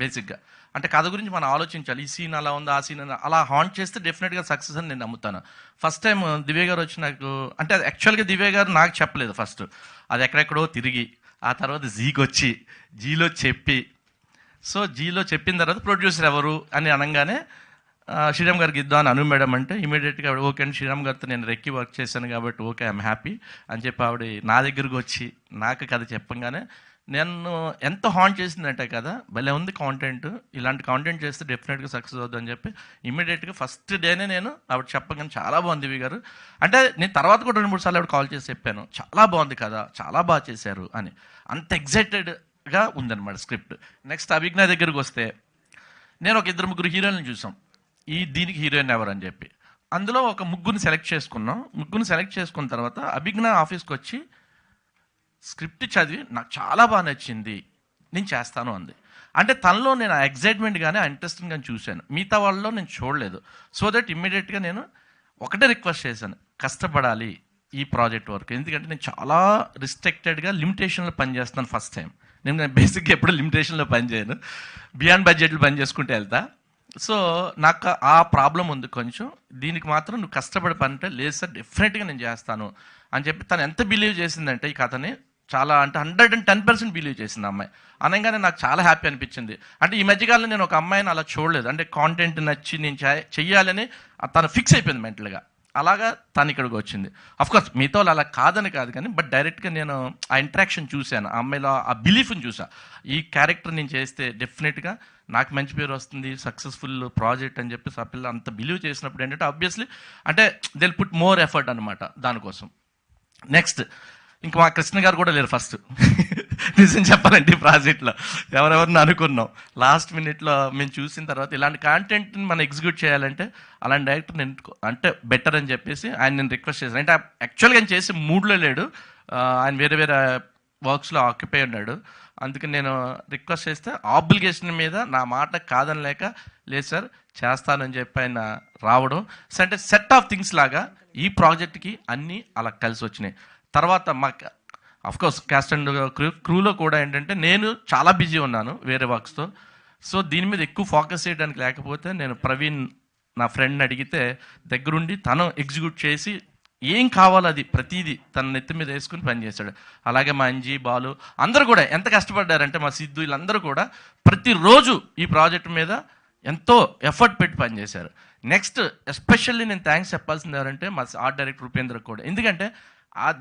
బేసిక్గా. అంటే కథ గురించి మనం ఆలోచించాలి, ఈ సీన్ అలా ఉంది, ఆ సీన్ అలా హాంట్ చేస్తే డెఫినెట్గా సక్సెస్ అని నేను నమ్ముతాను. ఫస్ట్ టైం దివ్య గారు వచ్చి నాకు, అంటే అది యాక్చువల్గా దివ్య గారు నాకు చెప్పలేదు ఫస్ట్, అది ఎక్కడెక్కడో తిరిగి ఆ తర్వాత జీకి వచ్చి జీలో చెప్పి, సో జీలో చెప్పిన తర్వాత ప్రొడ్యూసర్ ఎవరు అని అనగానే శ్రీరామ్ గారికి ఇద్దాం అని అను మేడం అంటే ఇమీడియట్గా ఆవిడ ఓకే అండి, శ్రీరామ్ గారితో నేను రెక్కి వర్క్ చేశాను కాబట్టి ఓకే ఐఎమ్ హ్యాపీ అని చెప్పి ఆవిడ నా దగ్గరకు వచ్చి నాకు కథ చెప్పంగానే నేను ఎంత హాంట్ చేసిందంటే కదా భలే ఉంది కాంటెంట్, ఇలాంటి కాంటెంట్ చేస్తే డెఫినెట్గా సక్సెస్ అవుతుంది అని చెప్పి ఇమీడియట్గా ఫస్ట్ డేనే నేను ఆవిడ చెప్పగానే చాలా బాగుంది దివి గారు అంటే, నేను తర్వాత కూడా 2-3 సార్లు ఆవిడ కాల్ చేసి చెప్పాను చాలా బాగుంది కదా, చాలా బాగా చేశారు అని. అంత ఎగ్జైటెడ్గా ఉందన్నమాట స్క్రిప్ట్. నెక్స్ట్ అభిజ్ఞ దగ్గరికి వస్తే నేను ఒక 2-3 హీరోయిన్లు చూసాం, దీనికి హీరోయిన్ ఎవరు అని చెప్పి. అందులో ఒక ముగ్గురిని సెలెక్ట్ చేసుకున్నాం. ముగ్గురిని సెలెక్ట్ చేసుకున్న తర్వాత అభిజ్ఞ ఆఫీస్కి వచ్చి స్క్రిప్ట్ చదివి నాకు చాలా బాగా నచ్చింది, నేను చేస్తాను అంది. అంటే తనలో నేను ఆ ఎగ్జైట్మెంట్ కానీ ఆ ఇంట్రెస్టింగ్ కానీ చూశాను, మిగతా వాళ్ళలో నేను చూడలేదు. సో దట్ ఇమ్మీడియట్గా నేను ఒకటే రిక్వెస్ట్ చేశాను, కష్టపడాలి ఈ ప్రాజెక్ట్ వర్క్, ఎందుకంటే నేను చాలా రిస్ట్రిక్టెడ్గా లిమిటేషన్లో పనిచేస్తాను ఫస్ట్ టైం. నేను బేసిక్గా ఎప్పుడు లిమిటేషన్లో పనిచేయను, బియాండ్ బడ్జెట్లో పని చేసుకుంటే వెళ్తా. సో నాకు ఆ ప్రాబ్లం ఉంది కొంచెం, దీనికి మాత్రం నువ్వు కష్టపడి పని అంటే లేదు సార్ డెఫినెట్గా నేను చేస్తాను అని చెప్పి తను ఎంత బిలీవ్ చేసిందంటే ఈ కథని, చాలా అంటే 110% బిలీవ్ చేసింది అమ్మాయి. అనగానే నాకు చాలా హ్యాపీ అనిపించింది. అంటే ఈ మధ్యకాలంలో నేను ఒక అమ్మాయిని అలా చూడలేదు, అంటే కాంటెంట్ నచ్చి నేను చెయ్యాలని తను ఫిక్స్ అయిపోయింది మెంటల్గా, అలాగా తను ఇక్కడికి వచ్చింది. అఫ్కోర్స్ మిగతా వాళ్ళు అలా కాదని కాదు కానీ, బట్ డైరెక్ట్గా నేను ఆ ఇంటరాక్షన్ చూశాను, ఆ అమ్మాయిలో ఆ బిలీఫ్ని చూసా, ఈ క్యారెక్టర్ నేను చేస్తే డెఫినెట్గా నాకు మంచి పేరు వస్తుంది, సక్సెస్ఫుల్ ప్రాజెక్ట్ అని చెప్పి ఆ పిల్ల అంత బిలీవ్ చేసినప్పుడు ఏంటంటే ఆబ్వియస్లీ అంటే దిల్ పుట్ మోర్ ఎఫర్ట్ అనమాట దానికోసం. నెక్స్ట్ ఇంకా మా కృష్ణ గారు కూడా లేరు ఫస్ట్ నిజం చెప్పాలంటే ఈ ప్రాజెక్ట్లో ఎవరెవరిని అనుకున్నాం, లాస్ట్ మినిట్లో మేము చూసిన తర్వాత ఇలాంటి కాంటెంట్ని మనం ఎగ్జిక్యూట్ చేయాలంటే అలాంటి డైరెక్టర్ నేను అంటే బెటర్ అని చెప్పేసి ఆయన నేను రిక్వెస్ట్ చేశాను. అంటే యాక్చువల్గా ఆయన చేసే మూడ్లో లేడు, ఆయన వేరే వేరే వర్క్స్లో ఆక్యుపై ఉన్నాడు, అందుకని నేను రిక్వెస్ట్ చేస్తే ఆబ్లిగేషన్ మీద నా మాట కాదని లేక లేదు సార్ చేస్తానని చెప్పి ఆయన రావడం, అంటే సెట్ ఆఫ్ థింగ్స్ లాగా ఈ ప్రాజెక్ట్కి అన్నీ అలా కలిసి వచ్చినాయి. తర్వాత మాకు అఫ్కోర్స్ క్యాస్ట్ అండ్ క్రూలో కూడా ఏంటంటే నేను చాలా బిజీ ఉన్నాను వేరే వర్క్స్తో, సో దీని మీద ఎక్కువ ఫోకస్ చేయడానికి లేకపోతే నేను ప్రవీణ్ నా ఫ్రెండ్ని అడిగితే దగ్గరుండి తను ఎగ్జిక్యూట్ చేసి ఏం కావాలో అది ప్రతిదీ తన నెత్తి మీద వేసుకుని పనిచేశాడు. అలాగే మా అంజీ బాలు అందరూ కూడా ఎంత కష్టపడ్డారంటే మా సిద్ధు వీళ్ళందరూ కూడా ప్రతిరోజు ఈ ప్రాజెక్ట్ మీద ఎంతో ఎఫర్ట్ పెట్టి పనిచేశారు. నెక్స్ట్ ఎస్పెషల్లీ నేను థ్యాంక్స్ చెప్పాల్సింది ఎవరంటే మా ఆర్ట్ డైరెక్టర్ ఉపేంద్ర కూడా, ఎందుకంటే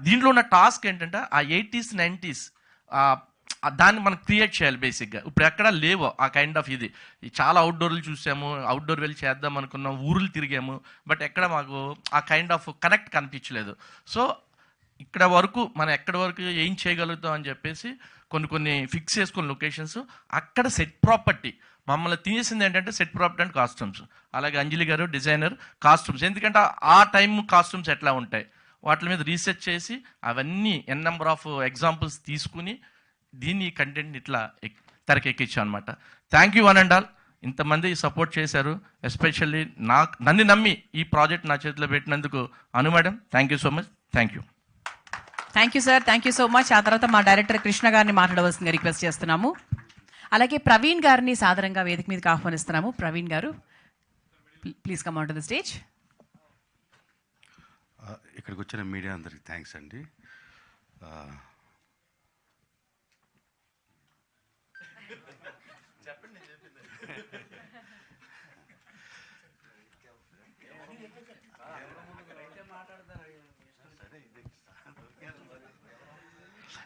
దీంట్లో ఉన్న టాస్క్ ఏంటంటే ఆ 80s 90s దాన్ని మనం క్రియేట్ చేయాలి బేసిక్గా. ఇప్పుడు ఎక్కడా లేవు ఆ కైండ్ ఆఫ్ ఇది చాలా అవుట్డోర్లు చూసాము, అవుట్డోర్ వెళ్ళి చేద్దాం అనుకున్నాం, ఊర్లు తిరిగాము, బట్ ఎక్కడ మాకు ఆ కైండ్ ఆఫ్ కనెక్ట్ కనిపించలేదు. సో ఇక్కడ వరకు మనం ఎక్కడి వరకు ఏం చేయగలుగుతాం అని చెప్పేసి కొన్ని ఫిక్స్ చేసుకున్న లొకేషన్స్, అక్కడ సెట్ ప్రాపర్టీ మమ్మల్ని తీసింది ఏంటంటే సెట్ ప్రాపర్టీ అండ్ కాస్ట్యూమ్స్. అలాగే అంజలి గారు డిజైనర్ కాస్ట్యూమ్స్, ఎందుకంటే ఆ టైం కాస్ట్యూమ్స్ ఎట్లా ఉంటాయి వాటి మీద రీసెర్చ్ చేసి అవన్నీ నెంబర్ ఆఫ్ ఎగ్జాంపుల్స్ తీసుకుని దీన్ని కంటెంట్ని ఇట్లా తెరకెక్కించాం అనమాట. Thank you one and all, ఇంతమంది సపోర్ట్ చేశారు, ఎస్పెషల్లీ నన్ను నమ్మి ఈ ప్రాజెక్ట్ నా చేతిలో పెట్టినందుకు Anu madam thank you so much. Thank you
sir, thank you so much. ఆ తర్వాత మా డైరెక్టర్ కృష్ణ గారిని మాట్లాడవలసిందిగా రిక్వెస్ట్ చేస్తున్నాము. అలాగే ప్రవీణ్ గారిని సాదరంగా వేదిక మీదకి ఆహ్వానిస్తున్నాము. ప్రవీణ్ గారు please come on to the stage.
ఇక్కడికి వచ్చిన మీడియా అందరికి థ్యాంక్స్ అండి.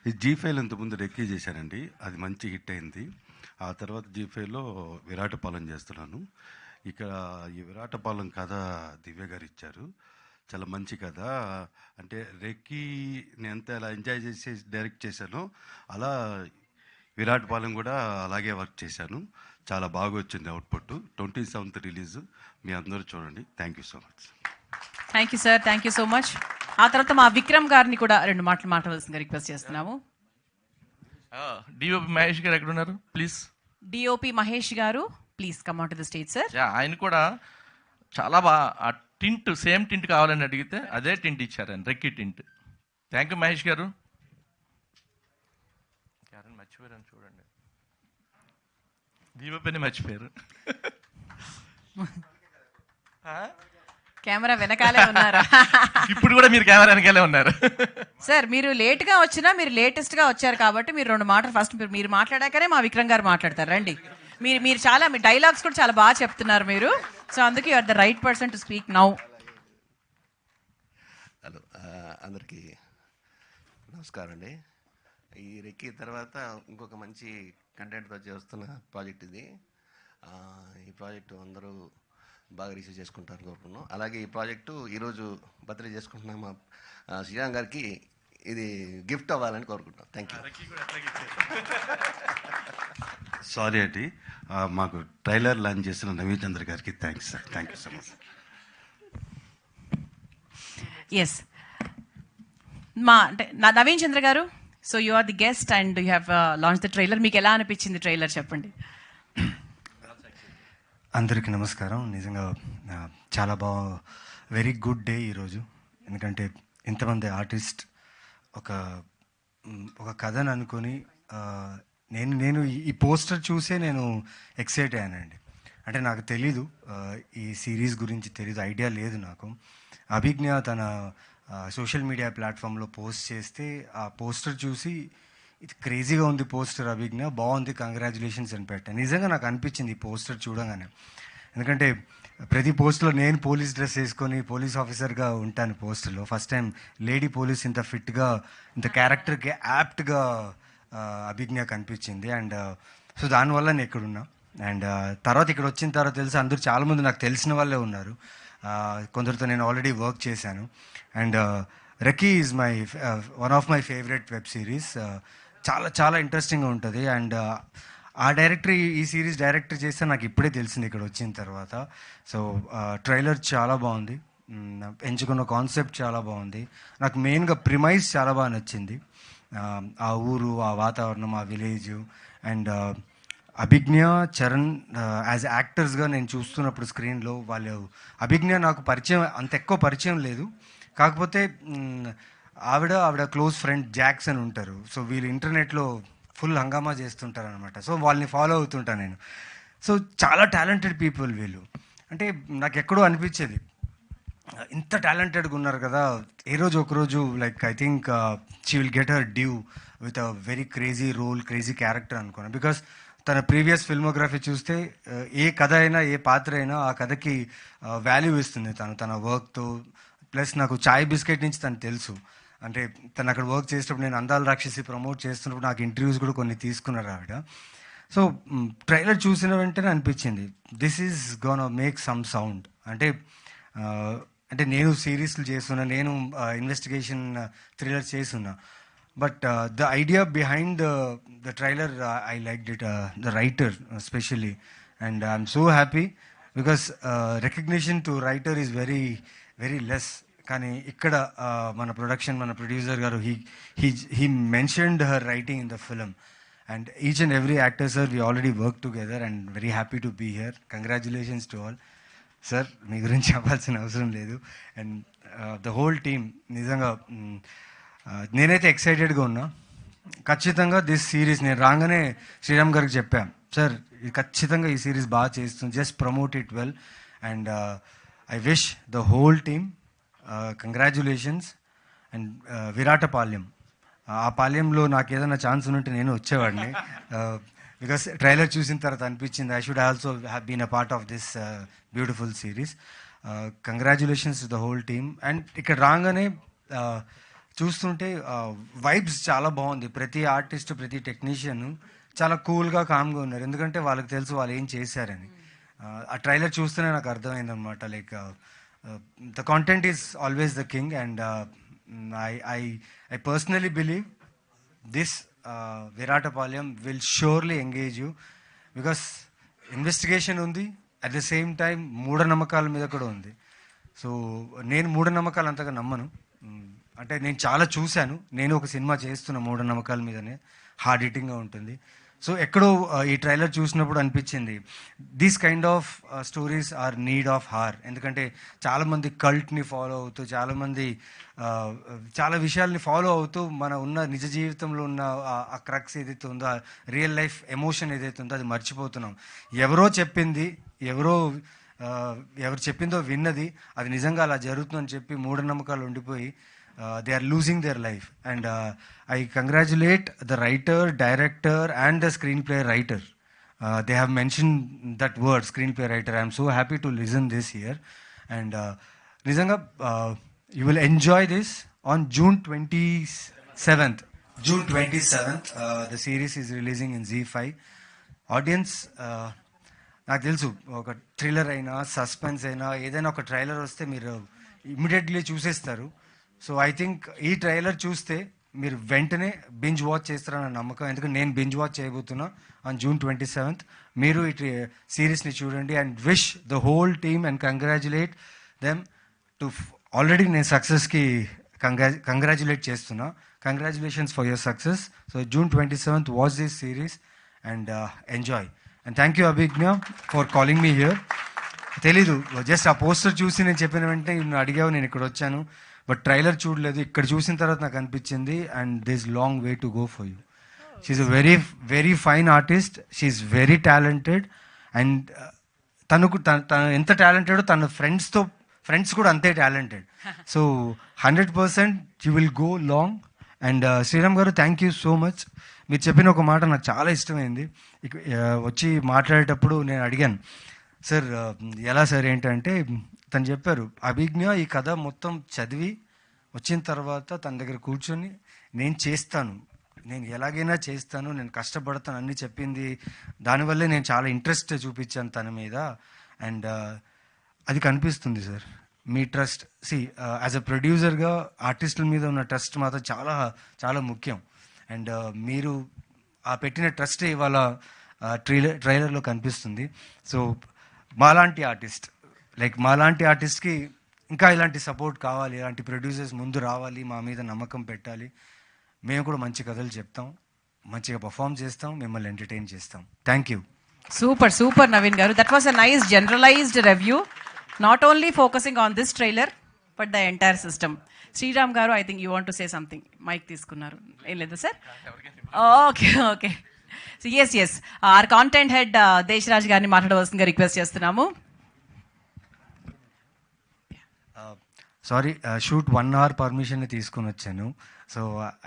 ఈ G5 ఇంతకుముందు రెక్కీ చేశానండి, అది మంచి హిట్ అయింది. ఆ తర్వాత G5లో విరాటపాలెం చేస్తున్నాను. ఇక్కడ ఈ విరాటపాలెం కథ దివ్య గారు ఇచ్చారు, చాలా మంచి కథ. అంటే రెక్కీ నేను ఎంత ఎలా ఎంజాయ్ చేసి డైరెక్ట్ చేశానో అలా విరాటపాలెం కూడా అలాగే వర్క్ చేశాను, చాలా బాగా వచ్చింది అవుట్పుట్. 27th రిలీజ్, మీ అందరూ చూడండి. Thank you so much.
Thank you sir, thank you so much. ఆ తర్వాత మా విక్రమ్ గారిని కూడా 2 మాటలు మాట్లాడవలసిందిగా రిక్వెస్ట్ చేస్తున్నాము.
డిఓపి మహేష్ గారు ఎక్కడున్నారు ప్లీజ్?
డిఓపి మహేష్ గారు please come on to the stage sir.
ఆయన కూడా చాలా బాగా ఆ టింట్ సేమ్ టింట్ కావాలని అడిగితే అదే టింట్ ఇచ్చారు ఆయన, రెక్కీ టింట్. థ్యాంక్ యూ మహేష్ గారు. దీపని మర్చిపోయారు.
కెమెరా వెనకాలే ఉన్నారా?
ఇప్పుడు కూడా మీరు కెమెరా వెనకాలే ఉన్నారు.
సార్ మీరు లేట్గా వచ్చినా మీరు లేటెస్ట్గా వచ్చారు కాబట్టి మీరు 2 మాటలు ఫస్ట్ మీరు మాట్లాడాకనే మా విక్రమ్ గారు మాట్లాడతారు. రండి. మీరు చాలా మీ డైలాగ్స్ కూడా చాలా బాగా చెప్తున్నారు మీరు. సో అందుకే you are the right person to speak now.
Hello, అందరికీ నమస్కారం అండి. ఈ రెక్కి తర్వాత ఇంకొక మంచి కంటెంట్తో చేస్తున్న ప్రాజెక్ట్ ఇది. ఈ ప్రాజెక్టు అందరూ బాగా రిసీవ్ చేసుకుంటారు కోరుకున్నాం. అలాగే ఈ ప్రాజెక్టు ఈరోజు బర్త్డే చేసుకుంటున్నాం మా శ్రీరామ్ గారికి ఇది గిఫ్ట్ అవ్వాలని కోరుకుంటున్నాం. Thank you.
సారీ అండి, మాకు ట్రైలర్ లాంచ్ చేసిన నవీన్ చంద్ర గారికి thanks sir. Thank you so much.
Yes అంటే నవీన్ చంద్ర గారు, so you are the guest and you have launch the trailer. మీకు ఎలా అనిపించింది ట్రైలర్ చెప్పండి.
అందరికీ నమస్కారం. నిజంగా చాలా వెరీ గుడ్ డే ఈరోజు. ఎందుకంటే ఇంతమంది ఆర్టిస్ట్ ఒక కథను అనుకొని నేను ఈ పోస్టర్ చూసే నేను ఎక్సైట్ అయ్యానండి. అంటే నాకు తెలీదు, ఈ సిరీస్ గురించి తెలీదు, ఐడియా లేదు నాకు. అభిజ్ఞ తన సోషల్ మీడియా ప్లాట్ఫామ్లో పోస్ట్ చేస్తే ఆ పోస్టర్ చూసి ఇది క్రేజీగా ఉంది పోస్టర్, అభిజ్ఞ బాగుంది, కంగ్రాచులేషన్స్ అని పెట్టాను. నిజంగా నాకు అనిపించింది ఈ పోస్టర్ చూడగానే. ఎందుకంటే ప్రతి పోస్ట్లో నేను పోలీస్ డ్రెస్ వేసుకొని పోలీస్ ఆఫీసర్గా ఉంటాను పోస్టర్లో. ఫస్ట్ టైం లేడీ పోలీస్ ఇంత ఫిట్గా ఇంత క్యారెక్టర్కి యాప్ట్గా అభిజ్ఞ కనిపించింది. అండ్ సో దానివల్ల నేను ఇక్కడున్నా. అండ్ తర్వాత ఇక్కడ వచ్చిన తర్వాత తెలిసి అందరూ చాలామంది నాకు తెలిసిన వాళ్ళే ఉన్నారు. కొందరితో నేను ఆల్రెడీ వర్క్ చేశాను. And Recce is one of my favourite web series. చాలా చాలా ఇంట్రెస్టింగ్గా ఉంటుంది. అండ్ ఆ డైరెక్టర్ ఈ సిరీస్ డైరెక్టర్ చేస్తే నాకు ఇప్పుడే తెలిసింది ఇక్కడ వచ్చిన తర్వాత. సో ట్రైలర్ చాలా బాగుంది, ఎంచుకున్న కాన్సెప్ట్ చాలా బాగుంది. నాకు మెయిన్గా ప్రిమైజ్ చాలా బాగా నచ్చింది. ఆ ఊరు, ఆ వాతావరణం, ఆ విలేజ్. అండ్ అభిజ్ఞ, చరణ్ యాజ్ యాక్టర్స్గా నేను చూస్తున్నప్పుడు స్క్రీన్లో అభిజ్ఞ నాకు అంత ఎక్కువ పరిచయం లేదు. కాకపోతే ఆవిడ క్లోజ్ ఫ్రెండ్ జాక్సన్ ఉంటారు. సో వీళ్ళు ఇంటర్నెట్లో ఫుల్ హంగామా చేస్తుంటారు అనమాట. సో వాళ్ళని ఫాలో అవుతుంటాను నేను. సో చాలా టాలెంటెడ్ పీపుల్ వీళ్ళు. అంటే నాకు ఎక్కడో అనిపించేది ఇంత టాలెంటెడ్గా ఉన్నారు కదా, ఏ రోజు ఒకరోజు like I think she will get her due with a very crazy role, crazy character అనుకున్నాను. బికాస్ తన ప్రీవియస్ ఫిల్మోగ్రఫీ చూస్తే ఏ కథ అయినా ఏ పాత్ర అయినా ఆ కథకి వాల్యూ ఇస్తుంది తన వర్క్తో. ప్లస్ నాకు చాయ్ బిస్కెట్ నుంచి తను తెలుసు. అంటే తను అక్కడ వర్క్ చేసేటప్పుడు నేను అందాల రాక్షసి ప్రమోట్ చేస్తున్నప్పుడు నాకు ఇంటర్వ్యూస్ కూడా కొన్ని తీసుకున్నారు ఆవిడ. సో ట్రైలర్ చూసిన వెంటనే అనిపించింది this is gonna make some sound. అంటే నేను సిరీస్లు చేస్తున్నా, నేను ఇన్వెస్టిగేషన్ థ్రిల్లర్ చేస్తున్నా. But the idea behind the trailer I like it, the writer specially. And I'm so happy because recognition to writer is very very less. కానీ ఇక్కడ మన producer గారు he mentioned her writing in the film. And each and every actor sir, we already work together and very happy to be here. Congratulations to all. Sir మీ గురించి చెప్పాల్సిన అవసరం లేదు. And the whole team నిజంగా నేనైతే ఎక్సైటెడ్గా ఉన్నా. ఖచ్చితంగా this series నేను రాగానే శ్రీరామ్ గారికి చెప్పాను, సార్ ఇది ఖచ్చితంగా ఈ సిరీస్ బాగా చేస్తుంది, just promote it well. And I wish the whole team congratulations. And Viratapalem, ఆ పాలెంలో నాకు ఏదైనా ఛాన్స్ ఉంటే నేను వచ్చేవాడిని. బికాస్ ట్రైలర్ చూసిన తర్వాత అనిపించింది I should also have been a part of this beautiful series. Congratulations to the whole team. And ఇక్కడ రాగానే చూస్తుంటే వైబ్స్ చాలా బాగుంది. ప్రతి ఆర్టిస్ట్, ప్రతి టెక్నీషియన్ చాలా కూల్గా, కామ్గా ఉన్నారు. ఎందుకంటే వాళ్ళకి తెలుసు వాళ్ళు ఏం చేశారని. ఆ ట్రైలర్ చూస్తేనే నాకు అర్థమైందనమాట. Like the content is always the king, and I personally believe this Viratapalayam will surely engage you because investigation undi, at the same time మూఢనమ్మకాల మీద కూడా ఉంది. సో నేను మూఢనమ్మకాలు అంతగా నమ్మను. అంటే నేను చాలా చూశాను. నేను ఒక సినిమా చేస్తున్న మూఢనమ్మకాల మీదనే, హార్డ్ హిట్టింగ్గా ఉంటుంది. సో ఎక్కడో ఈ ట్రైలర్ చూసినప్పుడు అనిపించింది these kind of stories are need of hour. ఎందుకంటే చాలామంది కల్ట్ని ఫాలో అవుతూ, చాలామంది చాలా విషయాల్ని ఫాలో అవుతూ మన ఉన్న నిజ జీవితంలో ఉన్న ఆ క్రక్స్ ఏదైతే ఉందో, ఆ రియల్ లైఫ్ ఎమోషన్ ఏదైతే ఉందో అది మర్చిపోతున్నాం. ఎవరో చెప్పింది, ఎవరు చెప్పిందో విన్నది అది నిజంగా అలా జరుగుతుందని చెప్పి మూఢనమ్మకాలు ఉండిపోయి they are losing their life. And I congratulate the writer, director and the screenplay writer. They have mentioned that word, screenplay writer. I am so happy to listen this here. And nizanga you will enjoy this on June 27th. June 27th the series is releasing in Z5. Audience, నాకు తెలుసు ఒక thriller అయినా suspense అయినా ఏదైనా ఒక trailer వస్తే మీరు immediately చూసేస్తారు. సో ఐ థింక్ ఈ ట్రైలర్ చూస్తే మీరు వెంటనే బింజ్ వాచ్ చేస్తారన్న నమ్మకం. ఎందుకంటే నేను బింజ్ వాచ్ చేయబోతున్నా ఆన్ June 27th. మీరు ఈ సిరీస్ని చూడండి and wish the whole team and congratulate them to already నేను సక్సెస్కి కంగ్రాచులేట్ చేస్తున్నా. Congratulations for your success. So June 27th watch this series and enjoy. And thank you Abhignya for calling me here. తెలీదు, just ఆ poster చూసి నేను చెప్పిన వెంటనే నువ్వు అడిగావు, నేను ఇక్కడ వచ్చాను. బట్ ట్రైలర్ చూడలేదు, ఇక్కడ చూసిన తర్వాత నాకు అనిపించింది and this long way to go for you. She's a very very fine artist, she's very talented. And తను ఎంత టాలెంటెడో తన ఫ్రెండ్స్ కూడా అంతే talented. So 100% you will go long. And Sriram గారు, థ్యాంక్ యూ సో మచ్. మీరు చెప్పిన ఒక మాట నాకు చాలా ఇష్టమైంది. వచ్చి మాట్లాడేటప్పుడు నేను అడిగాను, సార్ ఎలా సార్ ఏంటంటే తను చెప్పారు, అభిజ్ఞ ఈ కథ మొత్తం చదివి వచ్చిన తర్వాత తన దగ్గర కూర్చొని నేను చేస్తాను, నేను ఎలాగైనా చేస్తాను, నేను కష్టపడతాను అన్నీ చెప్పింది. దానివల్లే నేను చాలా ఇంట్రెస్ట్ చూపించాను తన మీద. అండ్ అది కనిపిస్తుంది sir me trust. As a ప్రొడ్యూసర్గా ఆర్టిస్టుల మీద ఉన్న ట్రస్ట్ మాత్రం చాలా చాలా ముఖ్యం. అండ్ మీరు ఆ పెట్టిన ట్రస్ట్ ఇవాళ ట్రైలర్లో కనిపిస్తుంది. సో మాలాంటి ఆర్టిస్ట్కి ఇంకా ఇలాంటి సపోర్ట్ కావాలి, ఇలాంటి ప్రొడ్యూసర్స్ ముందు రావాలి, మా మీద నమ్మకం పెట్టాలి. మేము కూడా మంచి కథలు చెప్తాం, మంచిగా పర్ఫామ్ చేస్తాం, మిమ్మల్ని ఎంటర్టైన్ చేస్తాం. Thank you.
Super super Naveen గారు, that was a nice generalised review, not only focusing on this trailer but the entire system. Sriram గారు, I think you want to say something. Mike తీసుకున్నారు, ఏం లేదా sir? Okay okay. So as our content head Desraj గారిని మాట్లాడవలసిందిగా request చేస్తున్నాము.
Sorry, shoot 1 hour permission తీసుకొని వచ్చాను. So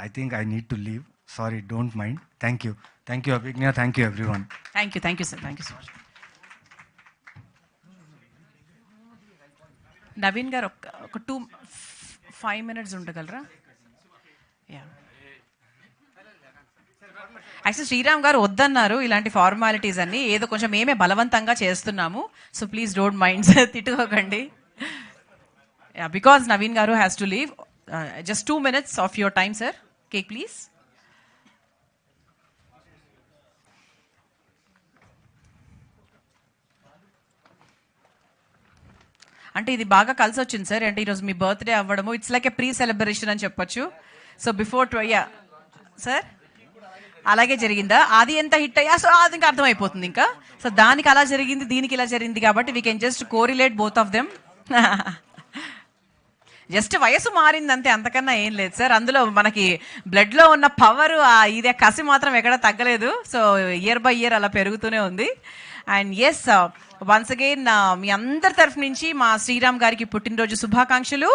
I think I need to leave. Sorry, don't mind. Thank you Abhigna, thank you everyone.
Thank you sir, thank you so much. Naveen garu ఒక 5 minutes ఉండగలరా? Yeah, actual Sriram garu వద్దన్నారు ఇలాంటి formalities అన్ని, ఏదో కొంచెం మేమే బలవంతంగా చేస్తున్నాము. So please don't mind sir, తిట్టుకోకండి. Yeah, because Naveen garu has to leave. Just 2 minutes of your time sir. Cake please. అంటే ఇది బాగా కలిసి వచ్చింది సార్. అంటే ఈరోజు మీ బర్త్డే అవ్వడము, it's like a pre celebration అని చెప్పొచ్చు. సో బిఫోర్ సార్ అలాగే జరిగిందా? అది ఎంత హిట్ అయ్యా, సో అది ఇంకా అర్థమైపోతుంది ఇంకా. సో దానికి అలా జరిగింది, దీనికి ఇలా జరిగింది కాబట్టి we can just correlate both of them. Just వయసు మారింది అంతే, అంతకన్నా ఏం లేదు సార్. అందులో మనకి బ్లడ్లో ఉన్న పవర్, ఇదే కసి మాత్రం ఎక్కడ తగ్గలేదు. సో ఇయర్ బై ఇయర్ అలా పెరుగుతూనే ఉంది. అండ్ ఎస్, వన్స్ అగైన్ మీ అందరి తరఫు నుంచి మా శ్రీరామ్ గారికి పుట్టినరోజు శుభాకాంక్షలు.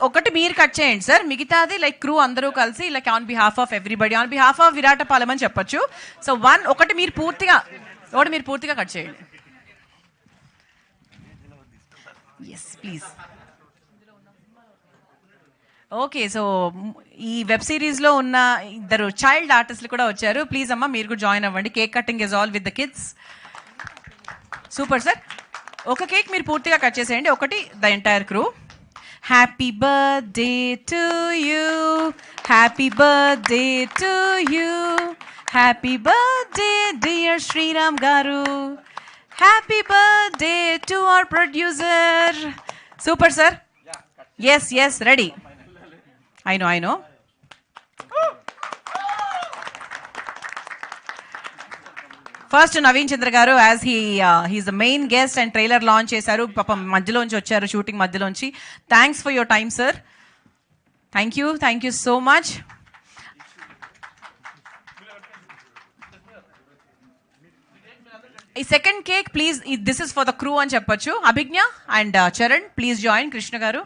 ఒకటి మీరు కట్ చేయండి సార్, మిగతాది లైక్ క్రూ అందరూ కలిసి like on behalf of everybody, on behalf of Viratapalem అని చెప్పొచ్చు. సో ఒకటి మీరు పూర్తిగా కట్ చేయండి. Yes please. ఓకే, సో ఈ వెబ్ సిరీస్లో ఉన్న 2 చైల్డ్ ఆర్టిస్టులు కూడా వచ్చారు. ప్లీజ్ అమ్మా మీరు కూడా జాయిన్ అవ్వండి. Cake cutting is all with the kids. Super sir. ఒక కేక్ మీరు పూర్తిగా కట్ చేసేయండి, ఒకటి the entire crew. Happy birthday to you, happy birthday to you, happy birthday dear Sriram garu, happy birthday to our producer. Super sir. Yes ready. I know. First Naveen Chandra garu as he's the main guest and trailer launch చేశారు. పాపం మధ్యలోంచి వచ్చారు, shooting మధ్యలోంచి. Thanks for your time sir. Thank you so much. ఈ second cake please, this is for the crew అని చెప్పొచ్చు. Abhigna and Charan please join. Krishna garu,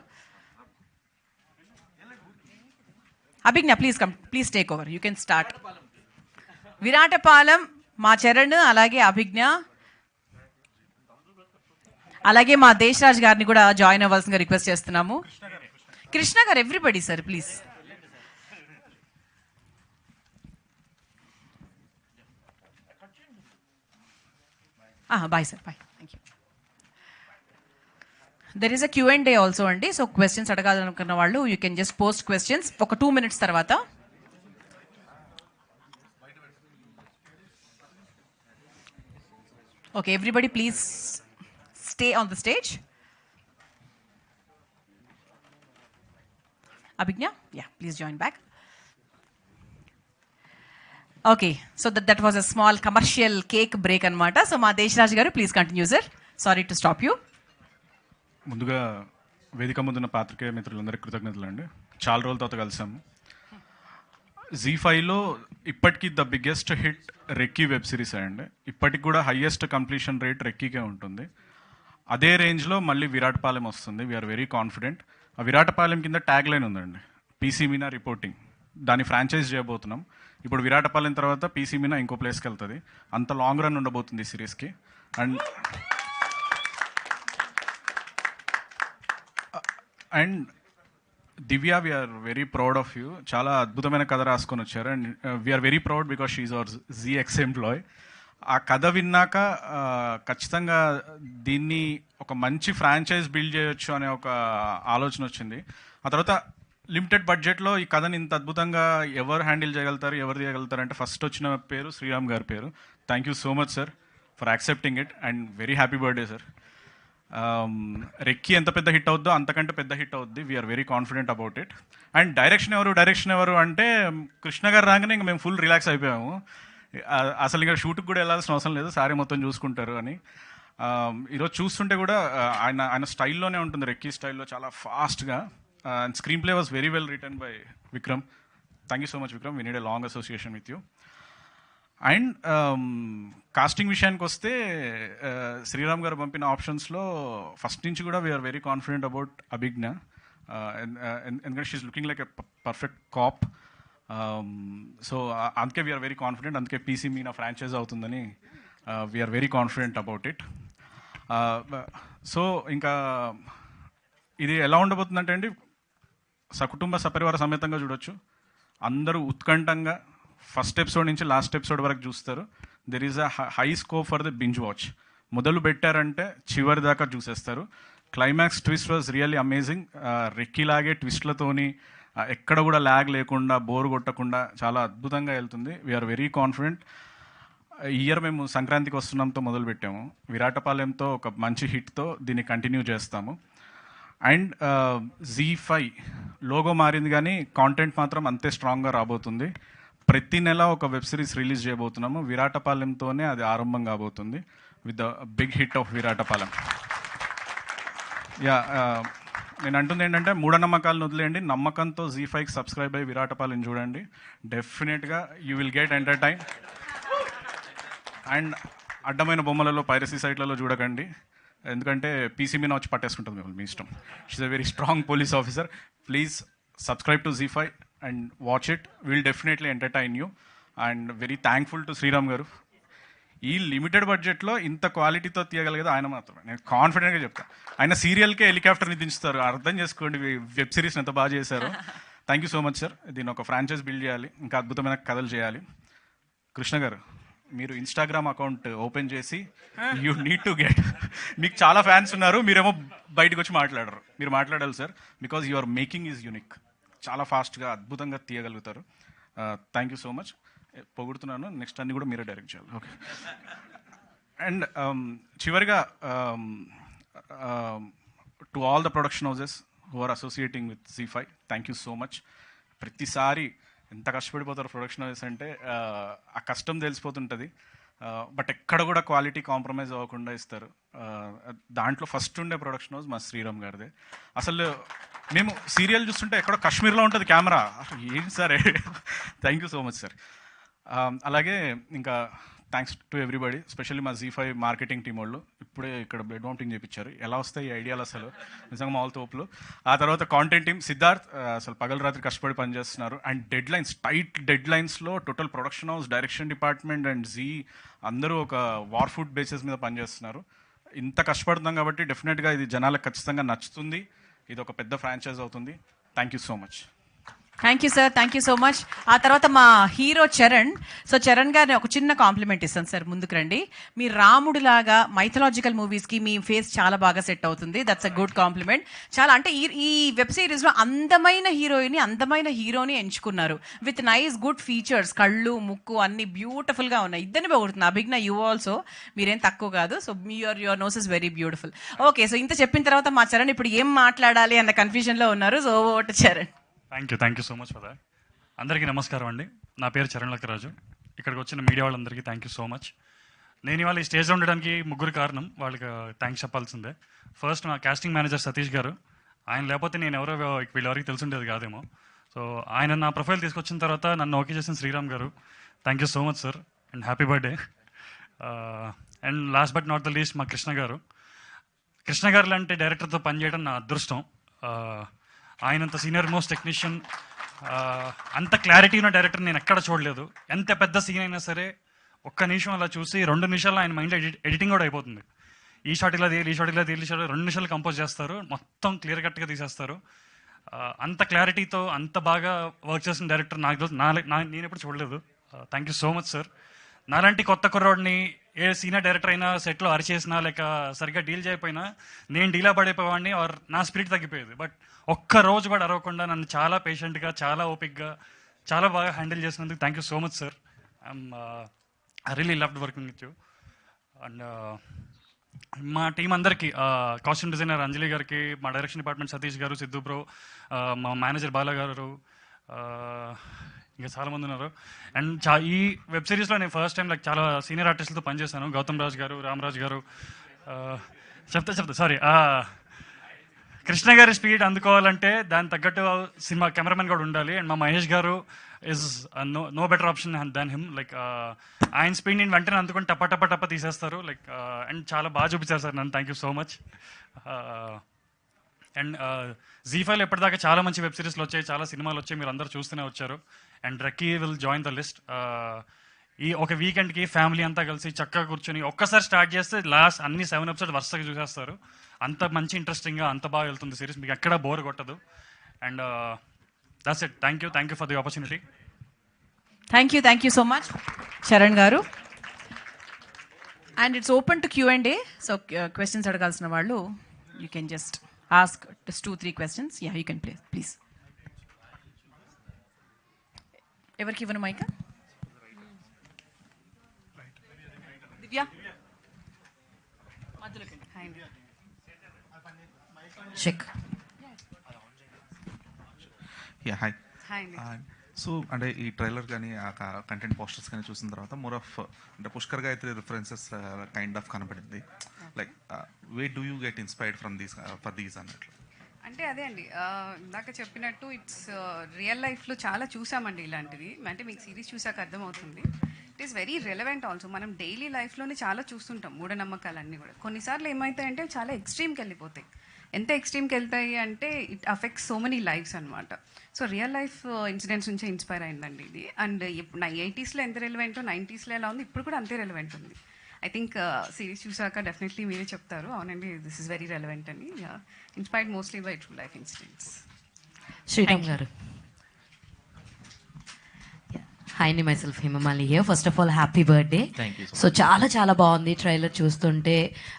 Abhigna please come, please take over, you can start. Viratapalem మా చరణ్, అలాగే అభిజ్ఞ, అలాగే మా దేశరాజ్ గారిని కూడా జాయిన్ అవ్వాల్సిందిగా రిక్వెస్ట్ చేస్తున్నాము. Krishna garu, everybody sir please. Bye sir, bye. Thank you. There is a Q&A also అండి. సో క్వశ్చన్స్ అడగాలనుకున్న వాళ్ళు you can just post questions ఒక 2 minutes తర్వాత. Okay, everybody please stay on the stage. Abhigna, yeah please join back. Okay, so that was a small commercial cake break అనమాట. So మా Desaraj garu please continue sir. Sorry to stop you.
ముందుగా వేదిక ముందున్న పాత్రికేయ మిత్రులందరికీ కృతజ్ఞతలు అండి. చాలా రోజుల తర్వాత కలిసాము. ZEE5లో ఇప్పటికీ the biggest hit Recce web series అండి. ఇప్పటికి కూడా హైయెస్ట్ కంప్లీషన్ రేట్ రెక్కీకే ఉంటుంది. అదే రేంజ్లో మళ్ళీ విరాటపాలెం వస్తుంది. We are very confident. ఆ విరాటపాలెం కింద ట్యాగ్ లైన్ ఉందండి, PC మీనా రిపోర్టింగ్. దాన్ని ఫ్రాంచైజ్ చేయబోతున్నాం. ఇప్పుడు విరాటపాలెం తర్వాత PC మీనా ఇంకో ప్లేస్కి వెళ్తుంది. అంత లాంగ్ రన్ ఉండబోతుంది ఈ సిరీస్కి. And Divya, we are very proud of you. చాలా అద్భుతమైన కథ రాసుకొని వచ్చారు. And we are very proud because she's our ZX employee. ఆ కథ విన్నాక ఖచ్చితంగా దీన్ని ఒక మంచి ఫ్రాంచైజ్ బిల్డ్ చేయొచ్చు అనే ఒక ఆలోచన వచ్చింది. ఆ తర్వాత లిమిటెడ్ బడ్జెట్లో ఈ కథని ఇంత అద్భుతంగా ఎవరు హ్యాండిల్ చేయగలుగుతారు, ఎవరు తీయగలుగుతారు అంటే ఫస్ట్ వచ్చిన పేరు శ్రీరామ్ గారి పేరు. Thank you so much sir for accepting it and very happy birthday sir. Recce ఎంత పెద్ద హిట్ అవుద్దో అంతకంటే పెద్ద హిట్ అవుద్ది. We are very confident about it. And direction ఎవరు అంటే కృష్ణ గారు రాగానే ఇంక మేము ఫుల్ రిలాక్స్ అయిపోయాము. అసలు ఇంకా షూట్కి కూడా వెళ్ళాల్సిన అవసరం లేదు, సారీ మొత్తం చూసుకుంటారు అని. ఈరోజు చూస్తుంటే కూడా ఆయన స్టైల్లోనే ఉంటుంది, రెక్కీ స్టైల్లో చాలా ఫాస్ట్గా. And screenplay was very well written by Vikram. Thank you so much Vikram, we need a long association with you. And casting విషయానికి వస్తే శ్రీరామ్ గారు పంపిన ఆప్షన్స్లో ఫస్ట్ నుంచి కూడా we are very confident about Abhigna. ఎందుకంటే she's looking like a perfect cop. So అందుకే we are very confident. అందుకే PC మీనా ఫ్రాంచైజ్ అవుతుందని we are very confident about it. So ఇంకా ఇది ఎలా ఉండబోతుందంటే అండి, సకుటుంబ సపరివార సమేతంగా చూడొచ్చు. అందరూ ఉత్కంఠంగా ఫస్ట్ ఎపిసోడ్ నుంచి లాస్ట్ ఎపిసోడ్ వరకు చూస్తారు. There is a high scope for the binge watch. మొదలు పెట్టారంటే చివరి దాకా చూసేస్తారు. Climax twist was really amazing. రెక్కీలాగే ట్విస్ట్లతోని ఎక్కడ కూడా ల్యాగ్ లేకుండా, బోర్ కొట్టకుండా చాలా అద్భుతంగా వెళ్తుంది. We are very confident. ఈ ఇయర్ మేము సంక్రాంతికి వస్తున్నాంతో మొదలుపెట్టాము. విరాటపాలెంతో ఒక మంచి హిట్తో దీన్ని కంటిన్యూ చేస్తాము. అండ్ ZEE5 లోగో మారింది కానీ కాంటెంట్ మాత్రం అంతే స్ట్రాంగ్గా రాబోతుంది. ప్రతి నెల ఒక వెబ్ సిరీస్ రిలీజ్ చేయబోతున్నాము. విరాటపాలెంతోనే అది ఆరంభం కాబోతుంది with the big hit of Viratapalem. Yeah, నేను అంటుంది ఏంటంటే మూఢనమ్మకాలను వదిలేయండి, నమ్మకంతో ZEE5కి సబ్స్క్రైబ్ అయ్యి విరాటపాలెం చూడండి. డెఫినెట్గా you will get entertain. And అడ్డమైన బొమ్మలలో పైరసీ సైట్లలో చూడకండి, ఎందుకంటే PC మీనా వచ్చి పట్టేసుకుంటుంది మిమ్మల్ని, మీ ఇష్టం. She's a very strong police officer. Please subscribe to ZEE5 and watch it. We'll definitely entertain you and very thankful to Sriram గారు. ఈ లిమిటెడ్ బడ్జెట్లో ఇంత క్వాలిటీతో తీయగలిగేది ఆయన మాత్రమే, నేను కాన్ఫిడెంట్గా చెప్తాను. ఆయన సీరియల్కే హెలికాప్టర్ని దించుతారు, అర్థం చేసుకోండి వెబ్ సిరీస్ని ఎంత బాగా చేశారు. Thank you so much sir. దీన్ని ఒక ఫ్రాంచైజ్ బిల్డ్ చేయాలి, ఇంకా అద్భుతమైన కథలు చేయాలి. కృష్ణ గారు, మీరు ఇన్స్టాగ్రామ్ అకౌంట్ ఓపెన్ చేసి యూ నీడ్ టు గెట్, మీకు చాలా ఫ్యాన్స్ ఉన్నారు, మీరేమో బయటకు వచ్చి మాట్లాడరు. మీరు మాట్లాడాలి sir, because your making is unique. చాలా ఫాస్ట్గా అద్భుతంగా తీయగలుగుతారు. Thank you so much. పొగుడుతున్నాను, నెక్స్ట్ అన్ని కూడా మీరే డైరెక్ట్ చేయాలి. ఓకే. అండ్ చివరిగా to all the production houses who are associating with ZEE5, thank you so much. ప్రతిసారి ఎంత కష్టపడిపోతారు ప్రొడక్షన్ హౌసెస్ అంటే ఆ కష్టం తెలిసిపోతుంటుంది. బట్ ఎక్కడ కూడా క్వాలిటీ కాంప్రమైజ్ అవ్వకుండా ఇస్తారు. దాంట్లో ఫస్ట్ ఉండే ప్రొడక్షన్ హౌస్ మా శ్రీరామ్ గారిదే. అసలు మేము సీరియల్ చూస్తుంటే ఎక్కడో కాశ్మీర్లో ఉంటుంది కెమెరా. ఏంటి sir, thank you so much sir. అలాగే ఇంకా థ్యాంక్స్ టు ఎవ్రీబడి, స్పెషల్లీ మా Z5 మార్కెటింగ్ టీం వాళ్ళు ఇప్పుడే ఇక్కడ బ్లడ్ వామిటింగ్ చేయించారు. ఎలా వస్తాయి ఈ ఐడియాలు అసలు, నిజంగా మామూలు తోపులు. ఆ తర్వాత కాంటెంట్ టీం సిద్ధార్థ్ అసలు పగలు రాత్రి కష్టపడి పనిచేస్తున్నారు. And dead lines, tight dead లైన్స్లో total production house, direction department and Zee అందరూ ఒక వార్ ఫుడ్ బేసిస్ మీద పనిచేస్తున్నారు. ఇంత కష్టపడుతున్నాం కాబట్టి డెఫినెట్గా ఇది జనాలకు ఖచ్చితంగా నచ్చుతుంది. ఇది ఒక పెద్ద ఫ్రాంచైజ్ అవుతుంది. Thank you so much.
Thank you sir, thank you so much. ఆ తర్వాత మా హీరో చరణ్. సో చరణ్ గారిని ఒక చిన్న కాంప్లిమెంట్ ఇస్తాను సార్, ముందుకు రండి. మీ రాముడు లాగా మైథలాజికల్ మూవీస్కి మీ ఫేస్ చాలా బాగా సెట్ అవుతుంది. That's a good complement. చాలా అంటే ఈ వెబ్ సిరీస్లో అందమైన హీరోయిన్, అందమైన హీరోని ఎంచుకున్నారు విత్ నైస్ గుడ్ ఫీచర్స్. కళ్ళు, ముక్కు అన్ని బ్యూటిఫుల్గా ఉన్నాయి. ఇద్దరిని బాగుంటుంది. అభిజ్ఞ, యూ ఆల్సో, మీరేం తక్కువ కాదు. So your nose is very beautiful. Okay, so ఇంత చెప్పిన తర్వాత మా చరణ్ ఇప్పుడు ఏం మాట్లాడాలి అన్న కన్ఫ్యూజన్లో ఉన్నారు. So over to Charan.
Thank you so much for that. అందరికీ నమస్కారం అండి. నా పేరు చరణ్ లక్కరాజు. ఇక్కడికి వచ్చిన మీడియా వాళ్ళందరికీ థ్యాంక్ యూ సో మచ్. నేను ఇవాళ ఈ స్టేజ్లో ఉండడానికి ముగ్గురు కారణం, వాళ్ళకి థ్యాంక్స్ చెప్పాల్సిందే. ఫస్ట్ మా కాస్టింగ్ మేనేజర్ సతీష్ గారు. ఆయన లేకపోతే నేను ఎవరో వీళ్ళెవరికి తెలిసిండేది కాదేమో. సో ఆయన నా ప్రొఫైల్ తీసుకొచ్చిన తర్వాత నన్ను ఓకే చేసిన శ్రీరామ్ గారు, thank you so much sir and happy birthday. And last but not the least మా కృష్ణ గారు. కృష్ణ గారు లాంటి డైరెక్టర్తో పనిచేయడం నా అదృష్టం. ఆయనంత సీనియర్ మోస్ట్ టెక్నీషియన్, అంత క్లారిటీ ఉన్న డైరెక్టర్ నేను ఎక్కడ చూడలేదు. ఎంత పెద్ద సీన్ అయినా సరే ఒక్క నిమిషం అలా చూసి 2 నిమిషాల్లో ఆయన మైండ్లో ఎడిటింగ్ కూడా అయిపోతుంది. ఈ షాట్ ఇలా తీయాలి, ఈ షాట్ ఇలా తీయాలి, 2 నిమిషాలు కంపోజ్ చేస్తారు, మొత్తం క్లియర్ కట్గా తీసేస్తారు. అంత క్లారిటీతో అంత బాగా వర్క్ చేసిన డైరెక్టర్ నాకు నేను ఎప్పుడు చూడలేదు. Thank you so much sir. నాలాంటి కొత్త కుర్రోడిని ఏ సీనియర్ డైరెక్టర్ అయినా సెట్లో అరిచేసినా లేక సరిగ్గా డీల్ చేయకపోయినా నేను డీలా పడిపోయేవాడిని, ఆర్ నా స్పిరిట్ తగ్గిపోయేది. బట్ ఒక్క రోజు కూడా అరవకుండా నన్ను చాలా పేషెంట్గా, చాలా ఓపిక్గా, చాలా బాగా హ్యాండిల్ చేసినందుకు thank you so much sir. I really loved working with you. And మా టీం అందరికీ, కాస్ట్యూమ్ డిజైనర్ అంజలి గారికి, మా డైరెక్షన్ డిపార్ట్మెంట్ సతీష్ గారు, సిద్ధు బ్రో, మా మేనేజర్ బాలా గారు, ఇంకా చాలామంది ఉన్నారు. అండ్ ఈ వెబ్ సిరీస్లో నేను ఫస్ట్ టైం చాలా సీనియర్ ఆర్టిస్టులతో పనిచేశాను. గౌతమ్ రాజ్ గారు, రామరాజ్ గారు, సారీ కృష్ణ గారి స్పీడ్ అందుకోవాలంటే దాని తగ్గట్టు సినిమా కెమెరామెన్ కూడా ఉండాలి. అండ్ మా మహేష్ గారు is no better option than him. Like ఆయన స్పీడ్ నేను వెంటనే అందుకొని టప్ప తీసేస్తారు. లైక్ అండ్ చాలా బాగా చూపించారు సార్ నన్ను. Thank you so much. And Z5 ఎప్పటిదాకా చాలా మంచి వెబ్ సిరీస్లు వచ్చాయి, చాలా సినిమాలు వచ్చాయి, మీరు అందరూ చూస్తూనే వచ్చారు. And రక్కీ will join the list. ఈ ఒక వీకెండ్కి ఫ్యామిలీ అంతా కలిసి చక్కగా కూర్చొని ఒక్కసారి స్టార్ట్ చేస్తే లాస్ట్ అన్ని 7 ఎపిసోడ్ వరుసగా చూసేస్తారు. అంత మంచి ఇంట్రెస్టింగ్గా అంత బాగా వెళ్తుంది సిరీస్, మీకు ఎక్కడ బోర్ కొట్టదు. And that's it. Thank you for the opportunity.
Thank you so much Charan గారు. And it's open to Q&A. So questions అడగాల్సిన వాళ్ళు you can just ask 2-3 questions. Yeah, you can please. ఎవరికి ఇవ్వను mic? Divya check.
Yeah, hi. So అంటే ఈ trailer కానీ ఆ content posters కానీ చూసిన తర్వాత మోర్ ఆఫ్ అంటే Pushkar Gayatri references kind of కనపడింది. Like way do you get inspired from these for these అన్నట్లు?
అంటే అదే అండి, ఇందాక చెప్పినట్టు ఇట్స్ రియల్ లైఫ్లో చాలా చూసామండి ఇలాంటివి. అంటే మీకు సిరీస్ చూసాక అర్థమవుతుంది. It is very relevant also. మనం డైలీ లైఫ్లోనే చాలా చూస్తుంటాం మూఢనమ్మకాలన్నీ కూడా. కొన్నిసార్లు ఏమవుతాయంటే చాలా ఎక్స్ట్రీమ్కి వెళ్ళిపోతాయి. ఎంత ఎక్స్ట్రీమ్కి వెళ్తాయి అంటే it affects so many lifes అనమాట. సో రియల్ లైఫ్ ఇన్సిడెంట్స్ నుంచే ఇన్స్పైర్ అయిందండి ఇది. అండ్ ఇప్పుడు 80s ఎంత రెలవెంటో 90s ఎలా ఉంది, ఇప్పుడు కూడా అంతే రెలవెంట్ ఉంది. ఐ థింక్ సిరీస్ చూసాక డెఫినెట్లీ మీరే చెప్తారు అవునండి దిస్ ఇస్ వెరీ రెలవెంట్ అని. Inspired mostly by true life incidents.
Sriram గారు. హాయ్ ని myself Hemamali here. First of all happy birthday. So చాలా బాగుంది ట్రైలర్ చూస్తుంటే.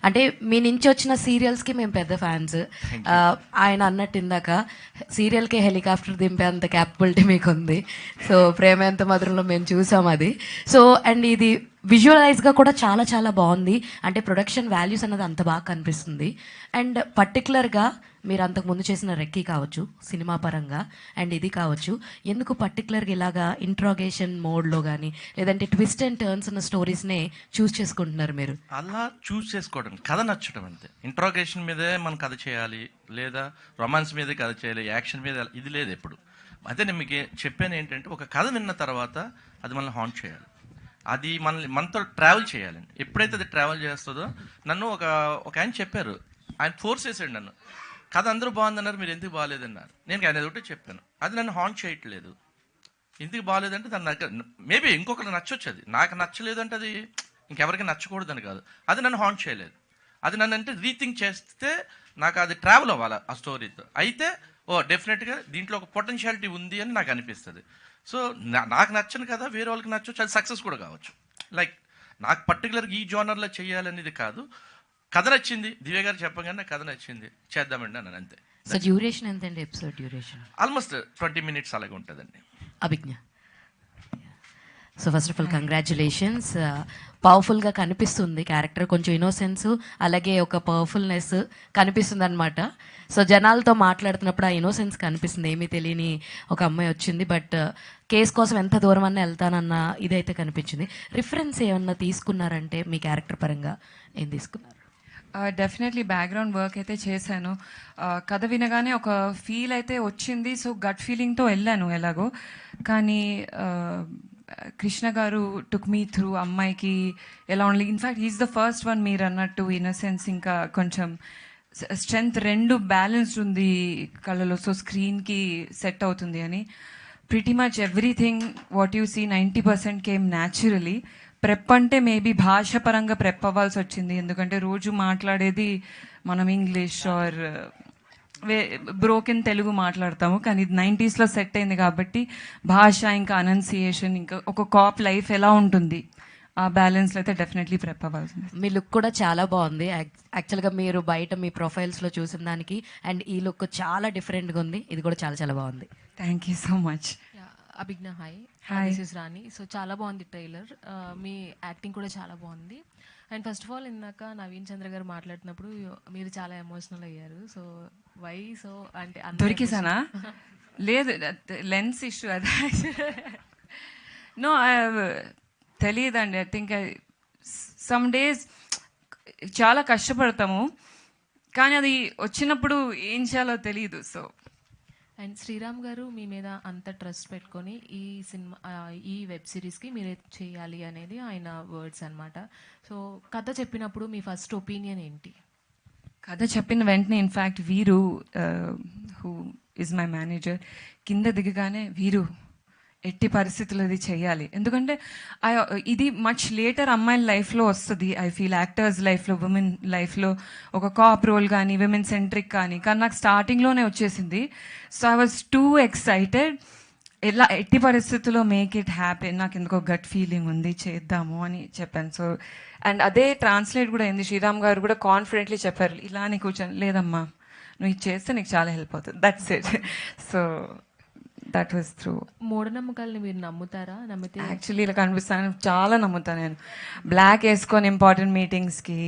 అంటే మీ నుంచి వచ్చిన సీరియల్స్కి మేము పెద్ద ఫ్యాన్స్. ఆయన అన్నట్టు ఇందాక సీరియల్కే హెలికాప్టర్ దింపే అంత క్యాపబిలిటీ మీకు ఉంది. సో ప్రేమ ఎంత మధురంలో మేము చూసాం అది. సో అండ్ ఇది విజువలైజ్గా కూడా చాలా చాలా బాగుంది. అంటే ప్రొడక్షన్ వాల్యూస్ అన్నది అంత బాగా కనిపిస్తుంది. అండ్ పర్టికులర్గా మీరు అంతకుముందు చేసిన రెక్కీ కావచ్చు సినిమా పరంగా, అండ్ ఇది కావచ్చు, ఎందుకు పర్టికులర్గా ఇలాగా ఇంట్రాగేషన్ మోడ్లో కానీ లేదంటే ట్విస్ట్ అండ్ టర్న్స్ ఉన్న స్టోరీస్నే చూస్ చేసుకుంటున్నారు మీరు?
అలా చూస్ చేసుకోవడం, కథ నచ్చడం అంతే. ఇంట్రాగేషన్ మీదే మనం కథ చేయాలి, లేదా రొమాన్స్ మీదే కథ చేయాలి, యాక్షన్ మీద ఇది లేదు ఎప్పుడు. అదే నేను మీకు చెప్పాను ఏంటంటే, ఒక కథ విన్న తర్వాత అది మనల్ని హాంట్ చేయాలి, అది మనతో ట్రావెల్ చేయాలండి. ఎప్పుడైతే అది ట్రావెల్ చేస్తుందో, నన్ను ఒక ఆయన చెప్పారు, ఆయన ఫోర్స్ చేశాడు నన్ను, కథ అందరూ బాగుందన్నారు, మీరు ఎందుకు బాగాలేదన్నారు. నేను ఆయన ఒకటే చెప్పాను, అది నన్ను హాంట్ చేయట్లేదు. ఎందుకు బాగాలేదంటే దాని దగ్గర మేబీ ఇంకొకరికి నచ్చొచ్చు, అది నాకు నచ్చలేదు అంటే అది ఇంకెవరికి నచ్చకూడదని కాదు, అది నన్ను హాంట్ చేయలేదు. అది నన్ను అంటే రీథింక్ చేస్తే నాకు అది ట్రావెల్ అవ్వాలి ఆ స్టోరీతో. అయితే డెఫినెట్గా దీంట్లో ఒక పొటెన్షియాలిటీ ఉంది అని నాకు అనిపిస్తుంది. సో నాకు నచ్చను కదా, వేరే వాళ్ళకి నచ్చవచ్చు, అది సక్సెస్ కూడా కావచ్చు. లైక్ నాకు పర్టికులర్గా ఈ జోనర్లో చేయాలనేది కాదు, కథ నచ్చింది, దివ్య గారు చెప్పగానే కథ నచ్చింది, చేద్దామండి అన్నాను అంతే.
సో డ్యూరేషన్ ఎంతండి ఎపిసోడ్ డ్యూరేషన్?
ఆల్మోస్ట్ 20 minutes అలాగే ఉంటుందండి.
Abhigna. So first of all congratulations. పవర్ఫుల్గా కనిపిస్తుంది క్యారెక్టర్, కొంచెం ఇన్నోసెన్స్ అలాగే ఒక పవర్ఫుల్నెస్ కనిపిస్తుంది అనమాట. సో జనాలతో మాట్లాడుతున్నప్పుడు ఆ ఇన్నోసెన్స్ కనిపిస్తుంది, ఏమీ తెలియని ఒక అమ్మాయి వచ్చింది, బట్ కేసు కోసం ఎంత దూరం అన్నా వెళ్తానన్న ఇదైతే కనిపించింది. రిఫరెన్స్ ఏమన్నా తీసుకున్నారంటే మీ క్యారెక్టర్ పరంగా ఏం తీసుకున్నారు?
డెఫినెట్లీ బ్యాక్గ్రౌండ్ వర్క్ అయితే చేశాను. కథ వినగానే ఒక ఫీల్ అయితే వచ్చింది. సో గట్ ఫీలింగ్తో వెళ్ళాను ఎలాగో. కానీ కృష్ణ గారు టుక్ మీ త్రూ అమ్మాయికి ఎలా ఉండాలి. In fact is the first one మీరు అన్నట్టు ఇన్నోసెన్స్ ఇంకా కొంచెం స్ట్రెంగ్త్ రెండు బ్యాలెన్స్ ఉంది కళ్ళలో, సో స్క్రీన్కి సెట్ అవుతుంది అని. Pretty much everything what you see 90% came naturally. Prep అంటే మేబీ భాష పరంగా ప్రెప్ అవ్వాల్సి వచ్చింది, ఎందుకంటే రోజు మాట్లాడేది మనం ఇంగ్లీష్ ఆర్ బ్రోకెన్ తెలుగు మాట్లాడతాము, కానీ ఇది 90s సెట్ అయింది కాబట్టి భాష ఇంకా అనౌన్సియేషన్ ఇంకా ఒక కాప్ లైఫ్ ఎలా ఉంటుంది ఆ బ్యాలెన్స్లో అయితే డెఫినెట్లీ ప్రెప్ అవ్వాల్సింది.
మీ లుక్ కూడా చాలా బాగుంది. యాక్చువల్గా మీరు బయట మీ ప్రొఫైల్స్లో చూసిన దానికి అండ్ ఈ లుక్ చాలా డిఫరెంట్గా ఉంది, ఇది కూడా చాలా చాలా బాగుంది.
Thank you so much.
Abhigna hi,
hi.
This is Rani. So చాలా బాగుంది ట్రైలర్, మీ యాక్టింగ్ కూడా చాలా బాగుంది. అండ్ ఫస్ట్ ఆఫ్ ఆల్ ఇందాక నవీన్ చంద్ర గారు మాట్లాడుతున్నప్పుడు మీరు చాలా ఎమోషనల్ అయ్యారు. So why? సో అంటే
దొరికేసానా? లేదు, లెన్స్ ఇష్యూ అది. నో తెలియదండి. ఐ థింక్ సమ్ డేస్ చాలా కష్టపడతాము, కానీ అది వచ్చినప్పుడు ఏం చేయాలో తెలియదు. సో
అండ్ శ్రీరామ్ గారు మీ మీద అంత ట్రస్ట్ పెట్టుకొని ఈ సినిమా ఈ వెబ్ సిరీస్కి మీరే చేయాలి అనేది ఆయన వర్డ్స్ అనమాట. సో కథ చెప్పినప్పుడు మీ ఫస్ట్ ఒపీనియన్ ఏంటి?
కథ చెప్పిన వెంటనే ఇన్ఫ్యాక్ట్ వీరు హూ ఈజ్ మై మేనేజర్ కింద దిగగానే వీరు ఎట్టి పరిస్థితులు ఇది చేయాలి, ఎందుకంటే ఇది మచ్ లేటర్ అమ్మాయిల లైఫ్లో వస్తుంది. ఐ ఫీల్ యాక్టర్స్ లైఫ్లో, విమెన్ లైఫ్లో ఒక కాప్ రోల్ కానీ విమెన్ సెంట్రిక్ కానీ నాకు స్టార్టింగ్లోనే వచ్చేసింది. So I was two excited. ఎలా ఎట్టి పరిస్థితుల్లో మేక్ ఇట్ హ్యాపీ, నాకు ఎందుకో గట్ ఫీలింగ్ ఉంది చేద్దాము అని చెప్పాను. సో అండ్ అదే ట్రాన్స్లేట్ కూడా అయింది. శ్రీరామ్ గారు కూడా కాన్ఫిడెంట్లీ చెప్పారు, ఇలానే కూర్చొని లేదమ్మా నువ్వు ఇది చేస్తే నీకు చాలా హెల్ప్ అవుతుంది, that's it. So that was through.
మూఢనమ్మకాలని మీరు నమ్ముతారా? నమ్మితే
యాక్చువల్లీ ఇలా కనిపిస్తాను, చాలా నమ్ముతాను నేను. బ్లాక్ వేసుకొని ఇంపార్టెంట్ మీటింగ్స్కి,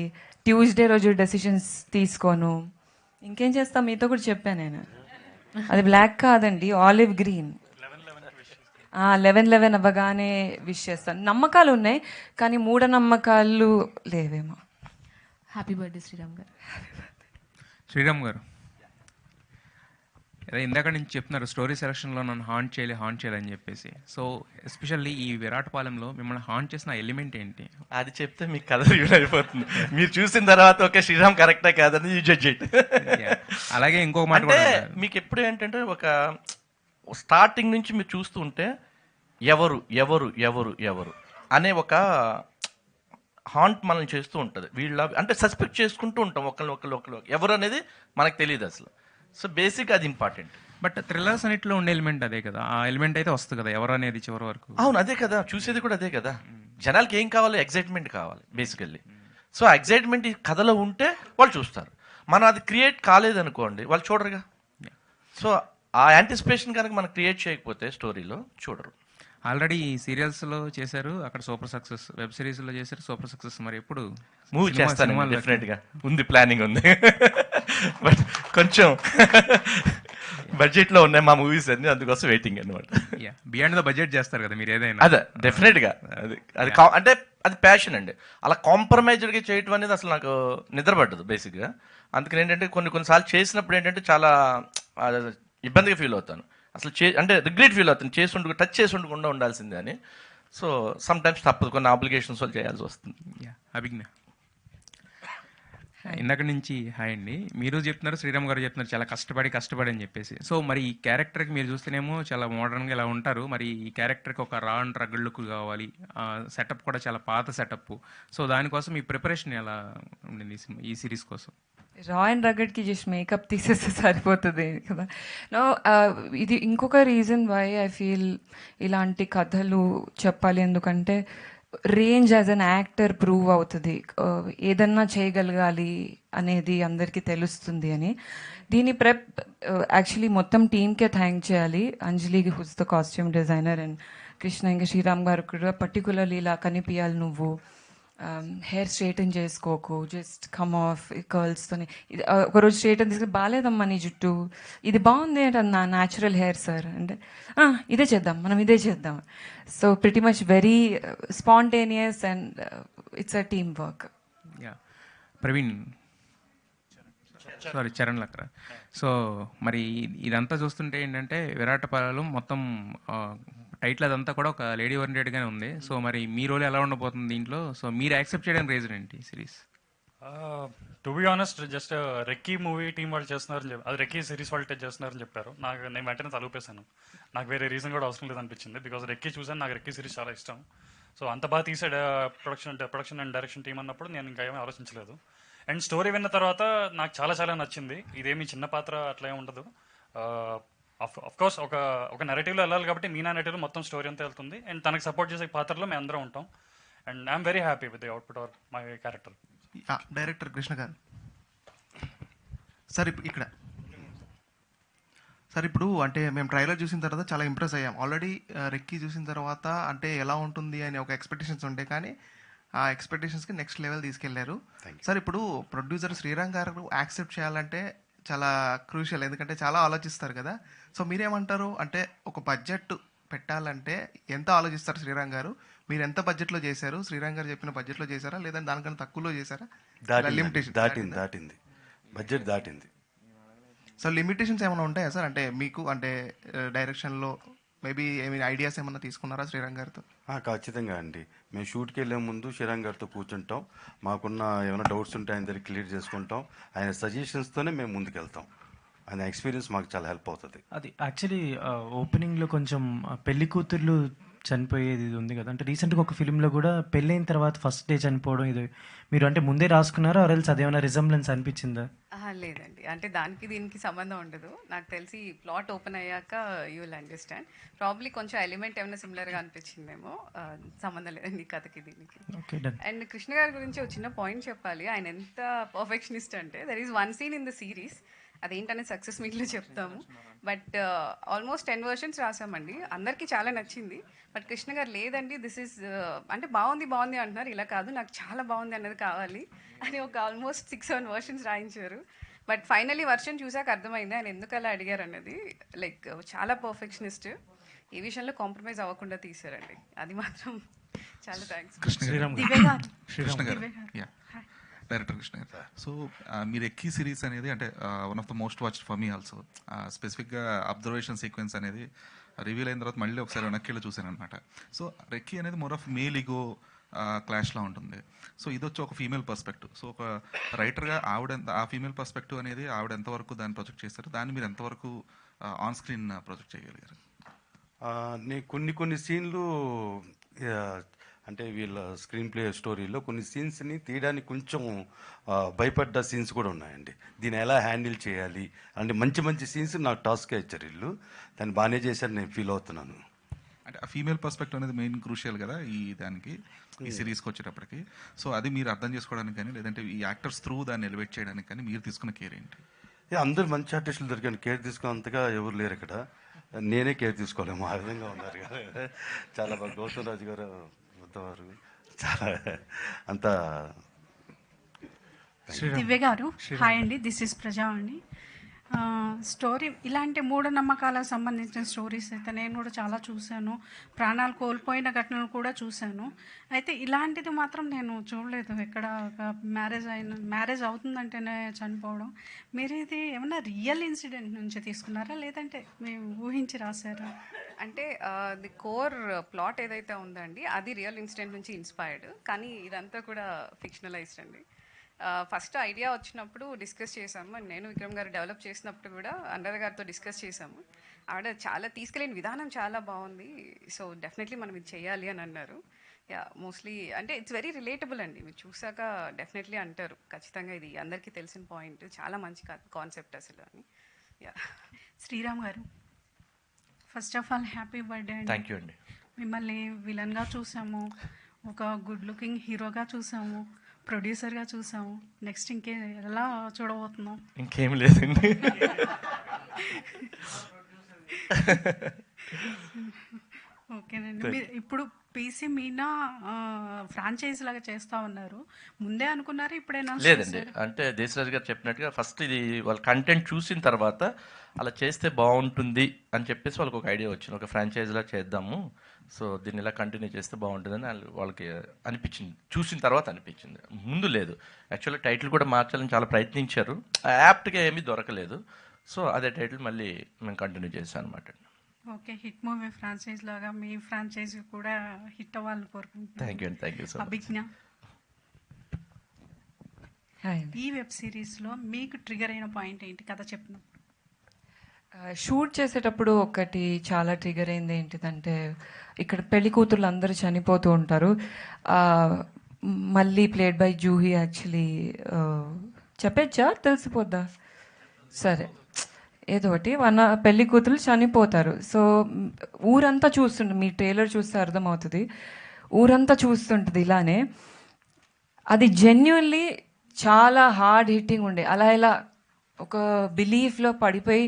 ట్యూస్డే రోజు డెసిషన్స్ తీసుకోను. ఇంకేం చేస్తా మీతో కూడా చెప్పాను నేను, అది బ్లాక్ కాదండి, ఆలివ్ గ్రీన్. 11/11 అవ్వగానే విష్ చేస్తాను. నమ్మకాలు ఉన్నాయి కానీ మూఢనమ్మకాలు లేవేమో.
హ్యాపీ బర్త్డే శ్రీరామ్ గారు.
శ్రీరామ్ గారు, ఇందాక నుంచి చెప్తున్నారు స్టోరీ సెలక్షన్లో నన్ను హాంట్ చేయాలి అని చెప్పేసి. సో ఎస్పెషల్లీ ఈ విరాటపాలెంలో మిమ్మల్ని హాంట్ చేసిన ఎలిమెంట్ ఏంటి?
అది చెప్తే మీకు కథ రివీల్ అయిపోతుంది. మీరు చూసిన తర్వాత ఓకే శ్రీరామ్ కరెక్టా కాదని యూ జడ్జ్ ఇట్.
అలాగే ఇంకొక మాట కూడా,
మీకు ఎప్పుడు ఏంటంటే ఒక స్టార్టింగ్ నుంచి మీరు చూస్తూ ఉంటే ఎవరు ఎవరు ఎవరు ఎవరు అనే ఒక హాంట్ మనల్ని చేస్తూ ఉంటుంది. వీళ్ళ అంటే సస్పెక్ట్ చేసుకుంటూ ఉంటాం ఒకళ్ళు ఎవరు అనేది మనకు తెలియదు అసలు. సో బేసిక్ అది ఇంపార్టెంట్.
బట్ థ్రిల్లర్స్ అన్నింటిలో ఉండే ఎలిమెంట్ అదే కదా, ఆ ఎలిమెంట్ అయితే వస్తుంది కదా ఎవరు అనేది చివరి వరకు.
అవును అదే కదా, చూసేది కూడా అదే కదా. జనాలకి ఏం కావాలి? ఎగ్జైట్మెంట్ కావాలి బేసికల్లీ. సో ఎగ్జైట్మెంట్ ఈ కథలో ఉంటే వాళ్ళు చూస్తారు. మనం అది క్రియేట్ కాలేదనుకోండి వాళ్ళు చూడరుగా. సో ఆ యాంటిసిపేషన్ కనుక మనం క్రియేట్ చేయకపోతే స్టోరీలో చూడరు.
ఆల్రెడీ సీరియల్స్లో చేశారు, అక్కడ సూపర్ సక్సెస్. వెబ్ సిరీస్లో చేశారు, సూపర్ సక్సెస్. మరి ఎప్పుడు
మూవీ చేస్తాను డెఫినెట్గా, ఉంది, ప్లానింగ్ ఉంది. బట్ కొంచెం బడ్జెట్లో ఉన్నాయి మా మూవీస్ అన్ని, అందుకోసం వెయిటింగ్ అనమాట.
బియాండ్ ద బడ్జెట్ చేస్తారు కదా మీరు ఏదైనా.
అదే డెఫినెట్గా, అది అంటే అది ప్యాషన్ అండి. అలా కాంప్రమైజ్డ్గా చేయటం అనేది అసలు నాకు నిద్రపడ్డదు బేసిక్గా. అందుకని ఏంటంటే కొన్నిసార్లు చేసినప్పుడు ఏంటంటే చాలా ఇబ్బందిగా ఫీల్ అవుతాను. అసలు అంటే రిగ్రెట్ ఫీల్ అవుతాను, టచ్ చేసి ఉండకుండా ఉండాల్సిందే అని. సో సమ్ టైమ్స్ తప్పదు, కొన్ని ఆబ్లిగేషన్స్ వాళ్ళు చేయాల్సి వస్తుంది.
అభిజ్ఞ ఇందాక నుంచి హాయ్ అండి. మీరు చెప్తున్నారు, శ్రీరామ్ గారు చెప్తున్నారు చాలా కష్టపడి అని చెప్పేసి. సో మరి ఈ క్యారెక్టర్కి మీరు చూస్తేనేమో చాలా మోడర్న్గా ఇలా ఉంటారు. మరి ఈ క్యారెక్టర్కి ఒక రా అండ్ రగడ్ లుక్ కావాలి, సెటప్ కూడా చాలా పాత సెటప్. సో దానికోసం ఈ ప్రిపరేషన్ ఎలా ఉండింది ఈ సిరీస్ కోసం?
రా అండ్ రగడ్కి జస్ట్ మేకప్ తీసేస్తే సరిపోతుంది కదా. నో, ఇది ఇంకొక రీజన్ వై ఐ ఫీల్ ఇలాంటి కథలు చెప్పాలి. ఎందుకంటే range as an actor prove అవుతుంది, ఏదన్నా చేయగలగాలి అనేది అందరికీ తెలుస్తుంది అని. దీని ప్రెప్ యాక్చువల్లీ మొత్తం టీమ్కే థ్యాంక్ చేయాలి. అంజలికి, who's the costume designer, and Krishna, ఇంకా శ్రీరామ్ గారు కూడా పర్టికులర్లీ ఇలా కనిపించాలి నువ్వు, హెయిర్ స్ట్రైటన్ చేసుకోకు, జస్ట్ కమ్ ఆఫ్ కర్ల్స్తోని. ఇది ఒకరోజు స్ట్రైటన్ తీసుకుని బాగాలేదమ్మా నీ జుట్టు, ఇది బాగుంది అంటే నా న్యాచురల్ హెయిర్ సార్ అంటే ఇదే చేద్దాం, మనం ఇదే చేద్దాం. So pretty much very spontaneous and it's a team work.
Praveen, sorry Charan Lakra. So మరి ఇదంతా చూస్తుంటే ఏంటంటే విరాటపాలెం మొత్తం టైటిల్ అదంతా కూడా ఒక లేడీ ఓరియంటెడ్గానే ఉంది. సో మరి మీ రోల్ ఎలా ఉండబోతుంది దీంట్లో? సో మీరు యాక్సెప్ట్ చేయడానికి రీజన్ ఏంటి series?
To be honest, just Recce movie team వాళ్ళు చేస్తున్నారని చెప్పి, అది రెక్కీ సిరీస్ వాళ్ళు చేస్తున్నారని చెప్పారు. నేను వెంటనే తలుపేశాను. నాకు వేరే రీజన్ కూడా అవసరం లేదు అనిపించింది. బికాజ్ రెక్కీ చూసాను, నాకు రెక్కీ సిరీస్ చాలా ఇష్టం. సో అంత బాగా తీసే ప్రొడక్షన్ అండ్ డైరెక్షన్ టీం అన్నప్పుడు నేను ఇంకా ఏమీ ఆలోచించలేదు. అండ్ స్టోరీ విన్న తర్వాత నాకు చాలా నచ్చింది. ఇదేమి చిన్న పాత్ర అట్లా ఏమి ఉండదు. కోర్స్ ఒక నెరేటివ్లో వెళ్ళాలి కాబట్టి మీనా నెరేటివ్లో మొత్తం స్టోరీ అంతా వెళ్తుంది. అండ్ తనకు సపోర్ట్ చేసే పాత్రలో మేము అందరం ఉంటాం. And I'm very happy with the output or my character.
Director Krishna గారు సార్, ఇక్కడ సార్ ఇప్పుడు అంటే మేము ట్రైలర్ చూసిన తర్వాత చాలా ఇంప్రెస్ అయ్యాం. ఆల్రెడీ రెక్కీ చూసిన తర్వాత అంటే ఎలా ఉంటుంది అని ఒక ఎక్స్పెక్టేషన్స్ ఉంటాయి, కానీ ఆ ఎక్స్పెక్టేషన్స్కి నెక్స్ట్ లెవెల్ తీసుకెళ్లారు సార్. ఇప్పుడు ప్రొడ్యూసర్ శ్రీరామ్ గారు యాక్సెప్ట్ చేయాలంటే చాలా క్రూషియల్, ఎందుకంటే చాలా ఆలోచిస్తారు కదా. సో మీరేమంటారు, అంటే ఒక బడ్జెట్ పెట్టాలంటే ఎంత ఆలోచిస్తారు శ్రీరామ్ గారు? మీరు ఎంత బడ్జెట్లో చేశారు? శ్రీరామ్ గారు చెప్పిన బడ్జెట్లో చేశారా, లేదంటే దానికన్నా తక్కువలో చేశారా? లిమిటేషన్
దాటింది, బడ్జెట్ దాటింది.
సో లిమిటేషన్స్ ఏమైనా ఉంటాయా సార్? అంటే మీకు అంటే డైరెక్షన్లో మేబీ ఏమైనా ఐడియాస్ ఏమన్నా తీసుకున్నారా శ్రీరామ్ గారితో?
ఖచ్చితంగా అండి. మేము షూట్కి వెళ్ళే ముందు శ్రీరామ్ గారితో కూర్చుంటాం, మాకున్న ఏమైనా డౌట్స్ ఉంటే ఆయన దగ్గర క్లియర్ చేసుకుంటాం, ఆయన సజెషన్స్తోనే మేము ముందుకెళ్తాం. ఆయన ఎక్స్పీరియన్స్ మాకు చాలా హెల్ప్ అవుతుంది.
అది యాక్చువల్లీ ఓపెనింగ్లో కొంచెం పెళ్లి కూతుర్లు చనిపోయేది ఉంది కదా, అంటే రీసెంట్గా ఒక ఫిలింలో కూడా పెళ్ళైన తర్వాత ఫస్ట్ డే చనిపోవడం, ఇది మీరు అంటే ముందే రాసుకున్నారా, ఆర్ఎల్స్ అదేమైనా రిజంబ్లెన్స్ అనిపించిందా?
లేదండి, అంటే దానికి దీనికి సంబంధం ఉండదు. నాకు తెలిసి ప్లాట్ ఓపెన్ అయ్యాక యూ విల్ అండర్స్టాండ్. ప్రాబ్లీ కొంచెం ఎలిమెంట్ ఏమైనా సిమిలర్గా అనిపించిందేమో, సంబంధం లేదండి కథకి దీనికి. అండ్ కృష్ణ గారి గురించి ఒక చిన్న పాయింట్ చెప్పాలి. ఆయన ఎంత పర్ఫెక్షనిస్ట్ అంటే, there is one scene in the series, అదేంటనే సక్సెస్ మీట్లో చెప్తాము. బట్ ఆల్మోస్ట్ 10 versions రాసామండి, అందరికీ చాలా నచ్చింది. బట్ కృష్ణ గారు లేదండి, దిస్ ఈజ్ అంటే బాగుంది అంటున్నారు, ఇలా కాదు నాకు చాలా బాగుంది అన్నది కావాలి అని ఒక ఆల్మోస్ట్ 6-7 versions రాయించారు. బట్ ఫైనలీ వర్షన్ చూసాక అర్థమైంది ఆయన ఎందుకు అలా అడిగారు అన్నది. లైక్ చాలా పర్ఫెక్షనిస్ట్, ఏ విషయంలో కాంప్రమైజ్ అవ్వకుండా తీశారండి, అది మాత్రం చాలా థ్యాంక్స్.
డైరెక్టర్ కృష్ణ గారు, సో మీరు ఎక్కీ సిరీస్ అనేది అంటే one of the most watched for me also. స్పెసిఫిక్గా అబ్జర్వేషన్ సీక్వెన్స్ అనేది రివీల్ అయిన తర్వాత మళ్ళీ ఒకసారి వెనక్కి చూశాను అనమాట. సో రెక్కీ అనేది మోర్ ఆఫ్ మేల్ ఈగో క్లాష్లా ఉంటుంది. సో ఇది వచ్చి ఒక ఫీమేల్ పర్స్పెక్టివ్. సో ఒక రైటర్గా ఆ ఫీమేల్ పర్స్పెక్టివ్ అనేది ఆవిడ ఎంతవరకు దాన్ని ప్రొజెక్ట్ చేశారు, దాన్ని మీరు ఎంతవరకు ఆన్ స్క్రీన్ ప్రొజెక్ట్ చేయగలిగారు?
నేను కొన్ని సీన్లు అంటే వీళ్ళ స్క్రీన్ ప్లే స్టోరీలో కొన్ని సీన్స్ని తీయడానికి కొంచెం భయపడ్డ సీన్స్ కూడా ఉన్నాయండి. దీన్ని ఎలా హ్యాండిల్ చేయాలి అంటే మంచి సీన్స్ నాకు టాస్క్గా ఇచ్చారు వీళ్ళు, దాన్ని బాగానే చేశారు, నేను ఫీల్ అవుతున్నాను.
అంటే ఆ ఫీమేల్ పర్స్పెక్టివ్ అనేది మెయిన్ క్రూషియల్ కదా ఈ సిరీస్కి వచ్చేటప్పటికి. సో అది మీరు అర్థం చేసుకోవడానికి కానీ, లేదంటే ఈ యాక్టర్స్ త్రూ దాన్ని ఎలివేట్ చేయడానికి కానీ మీరు తీసుకున్న కేర్ ఏంటి?
అందరూ మంచి ఆర్టిస్టులు దొరికాను, కేర్ తీసుకున్నంతగా ఎవరు లేరు ఇక్కడ. నేనే కేర్ తీసుకోలేము ఆ విధంగా ఉన్నారు కదా. చాలా బాగా గౌతమ్ రాజు గారు బుద్ధవారు చాలా అంతా.
దివ్య గారు హాయ్ అండి, దిస్ ఇస్ ప్రజా అండి. స్టోరీ ఇలాంటి మూఢనమ్మకాలకు సంబంధించిన స్టోరీస్ అయితే నేను కూడా చాలా చూశాను, ప్రాణాలు కోల్పోయిన ఘటనలు కూడా చూశాను. అయితే ఇలాంటిది మాత్రం నేను చూడలేదు. ఎక్కడ ఒక మ్యారేజ్ అవుతుందంటేనే చనిపోవడం. మీరు ఇది ఏమన్నా రియల్ ఇన్సిడెంట్ నుంచి తీసుకున్నారా లేదంటే మేము ఊహించి రాశారా?
అంటే ది కోర్ ప్లాట్ ఏదైతే ఉందండి అది రియల్ ఇన్సిడెంట్ నుంచి ఇన్స్పైర్డ్, కానీ ఇదంతా కూడా ఫిక్షనలైజ్డ్ అండి. ఫస్ట్ ఐడియా వచ్చినప్పుడు డిస్కస్ చేసాము, నేను విక్రమ్ గారు డెవలప్ చేసినప్పుడు కూడా అనురాధ గారితో డిస్కస్ చేసాము. ఆవిడ చాలా తీసుకెళ్ళిన విధానం చాలా బాగుంది, సో డెఫినెట్లీ మనం ఇది చేయాలి అని అన్నారు. యా మోస్ట్లీ అంటే ఇట్స్ వెరీ రిలేటబుల్ అండి, మీరు చూసాక డెఫినెట్లీ అంటారు ఖచ్చితంగా ఇది అందరికీ తెలిసిన పాయింట్, చాలా మంచి కాన్సెప్ట్ అసలు అని. యా
శ్రీరామ్ గారు first of all happy birthday అండి.
థ్యాంక్ యూ అండి.
మిమ్మల్ని విలన్గా చూసాము, ఒక గుడ్ లుకింగ్ హీరోగా చూసాము, ప్రొడ్యూసర్గా చూసాము. నెక్స్ట్ ఇంకే ఎలా చూడబోతున్నాం?
ఇంకేం లేదండి.
ఓకేనండి. మీరు ఇప్పుడు పీసీ మీనా ఫ్రాంచైజ్ లాగా చేస్తా ఉన్నారు, ముందే అనుకున్నారు ఇప్పుడేనా?
లేదండి, అంటే దేశరాజు గారు చెప్పినట్టుగా ఫస్ట్ ఇది వాళ్ళ కంటెంట్ చూసిన తర్వాత అలా చేస్తే బాగుంటుంది అని చెప్పేసి వాళ్ళకి ఒక ఐడియా వచ్చింది, ఒక ఫ్రాంచైజ్లా చేద్దాము, సో దీన్ని ఇలా కంటిన్యూ చేస్తే బాగుంటుందని వాళ్ళకి అనిపించింది, చూసిన తర్వాత అనిపించింది, ముందు లేదు. యాక్చువల్లీ టైటిల్ కూడా మార్చాలని చాలా ప్రయత్నించారు, యాప్ట్గా ఏమీ దొరకలేదు, సో అదే టైటిల్ మళ్ళీ మేము కంటిన్యూ చేశాను అనమాట.
ఓకే, హిట్ మూవీ ఫ్రాంచైజ్ లాగా మీ ఫ్రాంచైజ్ కూడా హిట్ అవ్వాలని కోరుకుంటున్నాను.
థ్యాంక్ యూ అండి, థ్యాంక్ యూ సో మచ్.
అభిజ్ఞ, ఈ వెబ్ సిరీస్లో మీకు ట్రిగర్ అయిన పాయింట్ ఏంటి? కథ చెప్పిన
షూట్ చేసేటప్పుడు ఒకటి చాలా ట్రిగర్ అయింది. ఏంటిదంటే ఇక్కడ పెళ్లి కూతుర్లు అందరూ చనిపోతూ ఉంటారు. మళ్ళీ ప్లేడ్ బై జూహీ. యాక్చువల్లీ చెప్పచ్చా, తెలిసిపోద్దా? సరే, ఏదో ఒకటి పెళ్లి కూతురు చనిపోతారు. సో ఊరంతా చూస్తుంటుంది, మీ ట్రైలర్ చూస్తే అర్థమవుతుంది, ఊరంతా చూస్తుంటుంది ఇలానే. అది జెన్యున్లీ చాలా హార్డ్ హిట్టింగ్ ఉండే. అలా ఇలా ఒక బిలీఫ్లో పడిపోయి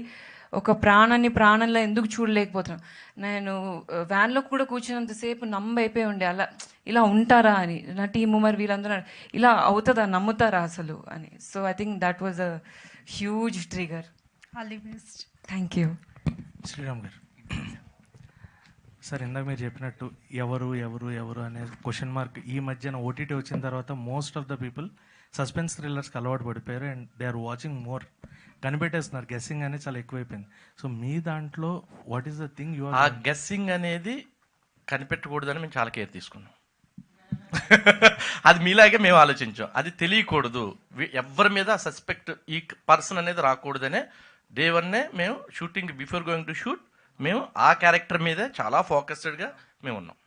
ఒక ప్రాణంలో ఎందుకు చూడలేకపోతున్నాం. నేను వ్యాన్లో కూడా కూర్చున్నంతసేపు నమ్మైపోయి ఉండే, అలా ఇలా ఉంటారా అని. నా టీము మరి వీళ్ళందరూ ఇలా అవుతుందా, నమ్ముతారా అసలు అని. So I think that was a huge trigger.
All the best.
Thank you.
Sriram గారు సార్, ఇందాక మీరు చెప్పినట్టు ఎవరు ఎవరు ఎవరు అనే క్వశ్చన్ మార్క్ ఈ మధ్యన ఓటీటీ వచ్చిన తర్వాత most of the people suspense థ్రిల్లర్స్కి అలవాటు పడిపోయారు and they are watching more. కనిపెట్టేస్తున్నారు, గెస్సింగ్ అనేది చాలా ఎక్కువైపోయింది. సో మీ దాంట్లో what is the thing you are?
ఆ గెస్సింగ్ అనేది కనిపెట్టకూడదని మేము చాలా కేర్ తీసుకున్నాం. అది మీలాగే మేము ఆలోచించాం, అది తెలియకూడదు, ఎవరి మీద సస్పెక్ట్ ఈ పర్సన్ అనేది రాకూడదనే డే వన్నే మేము shooting before going to shoot మేము ఆ క్యారెక్టర్ మీదే చాలా ఫోకస్డ్గా మేము ఉన్నాం.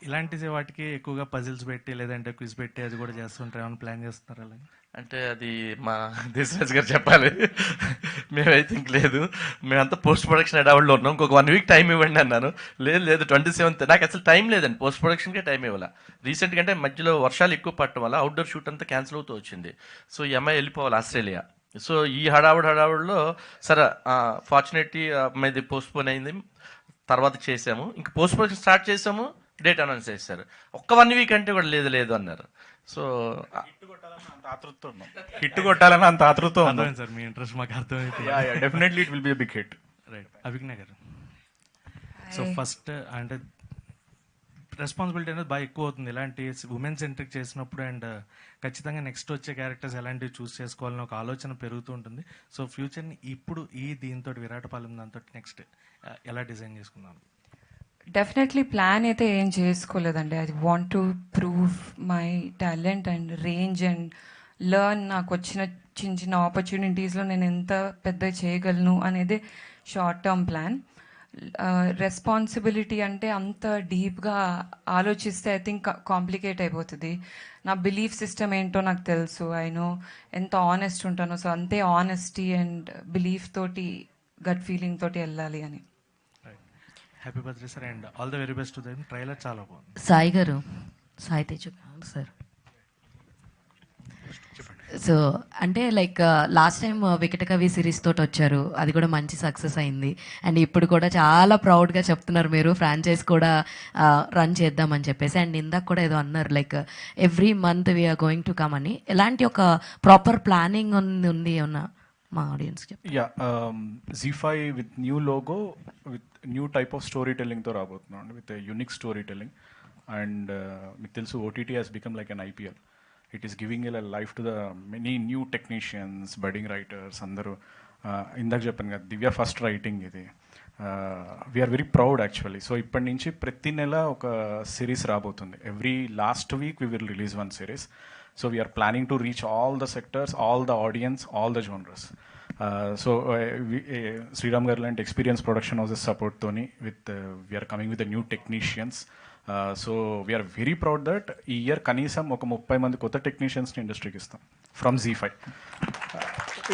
ఇలాంటి వాటికి ఎక్కువగా పజిల్స్ పెట్టి లేదంటే క్విజ్ పెట్టి అది కూడా చేస్తుంటారు, ఏమైనా ప్లాన్ చేస్తున్నారు అలా?
అంటే అది మా దేశరాజ్ గారు చెప్పాలి, మేము ఐ థింక్ లేదు, మేమంతా పోస్ట్ ప్రొడక్షన్ అడవుల్లో ఉన్నాం, ఇంకొక 1 వీక్ టైం ఇవ్వండి అన్నాను. లేదు 27th నాకు అసలు టైం లేదండి, పోస్ట్ ప్రొడక్షన్కే టైం ఇవ్వాలి. రీసెంట్గా అంటే మధ్యలో వర్షాలు ఎక్కువ పడటం వల్ల అవుట్డోర్ షూట్ అంతా క్యాన్సిల్ అవుతూ వచ్చింది. సో ఈ అమ్మాయి వెళ్ళిపోవాలి ఆస్ట్రేలియా. సో ఈ హడావుడిలో సరే ఫార్చునేట్లీ అమ్మాయిది పోస్ట్పోన్ అయింది, తర్వాత చేసాము, ఇంక పోస్ట్ ప్రొడక్షన్ స్టార్ట్ చేసాము, డేట్ అనౌన్స్ చేశారు. ఒక్క 1 వీక్ అంటే కూడా లేదు అన్నారు. సో
హిట్ కొట్టాలని అంత ఆతృత
అర్థమైంది సార్, మీ ఇంట్రెస్ట్ మాకు అర్థమైంది.
Definitely it will be a big hit.
Right, Abhigna garu. So first అంటే రెస్పాన్సిబిలిటీ అనేది బాగా ఎక్కువ అవుతుంది ఇలాంటి ఉమెన్ సెంట్రిక్ చేసినప్పుడు, అండ్ ఖచ్చితంగా నెక్స్ట్ వచ్చే క్యారెక్టర్స్ ఎలాంటివి చూస్ చేసుకోవాలని ఒక ఆలోచన పెరుగుతూ ఉంటుంది. సో ఫ్యూచర్ని ఇప్పుడు దీంతో విరాటపాలెం దాంతో నెక్స్ట్ ఎలా డిజైన్ చేసుకున్నాను?
డెఫినెట్లీ ప్లాన్ అయితే ఏం చేసుకోలేదండి. I want to prove my talent and range and learn. నాకు వచ్చిన చిన్న ఆపర్చునిటీస్లో నేను ఎంత పెద్ద చేయగలను అనేది షార్ట్ టర్మ్ ప్లాన్. రెస్పాన్సిబిలిటీ అంటే అంత డీప్గా ఆలోచిస్తే ఐ థింక్ కాంప్లికేట్ అయిపోతుంది. నా బిలీఫ్ సిస్టమ్ ఏంటో నాకు తెలుసు, ఐ నో ఎంత ఆనెస్ట్ ఉంటానో. సో అంతే ఆనెస్టీ అండ్ బిలీఫ్ తోటి గట్ ఫీలింగ్ తోటి వెళ్ళాలి అని.
Happy birthday sir, and all the very best to them. Trailer చాలా బాగుంది.
సాయి గారు, సాయి తేజ సార్, సో అంటే లైక్ లాస్ట్ టైం వికట కవి సిరీస్ తోటి వచ్చారు, అది కూడా మంచి సక్సెస్ అయింది. అండ్ ఇప్పుడు కూడా చాలా ప్రౌడ్గా చెప్తున్నారు మీరు ఫ్రాంచైజ్ కూడా రన్ చేద్దామని చెప్పేసి. అండ్ ఇందాక కూడా ఏదో అన్నారు like every month we are going to come అని. ఎలాంటి ఒక ప్రాపర్ ప్లానింగ్ ఉంది ఏమన్నా మా ఆడియన్స్కి?
Yeah, Z5 with new logo, with new type of story టెల్లింగ్తో రాబోతున్నాం అండి, with unique story telling. And మీకు తెలుసు OTT has become like an IPL. It is giving a life to the many new technicians, budding writers. అందరూ ఇందాక చెప్పాను కదా, Divya first writing ఇది. We are very proud actually. So ఇప్పటి నుంచి ప్రతి నెల ఒక సిరీస్ రాబోతుంది. Every last week we will release one series. So we are planning to reach all the sectors, all the audience, all the genres. So Sriram garu లాంటి experience production houses సపోర్ట్తోని we are coming with the new technicians. So we are very proud that ఈ year కనీసం ఒక 30 మంది కొత్త టెక్నీషియన్స్ని ఇండస్ట్రీకి ఇస్తాం from Z5.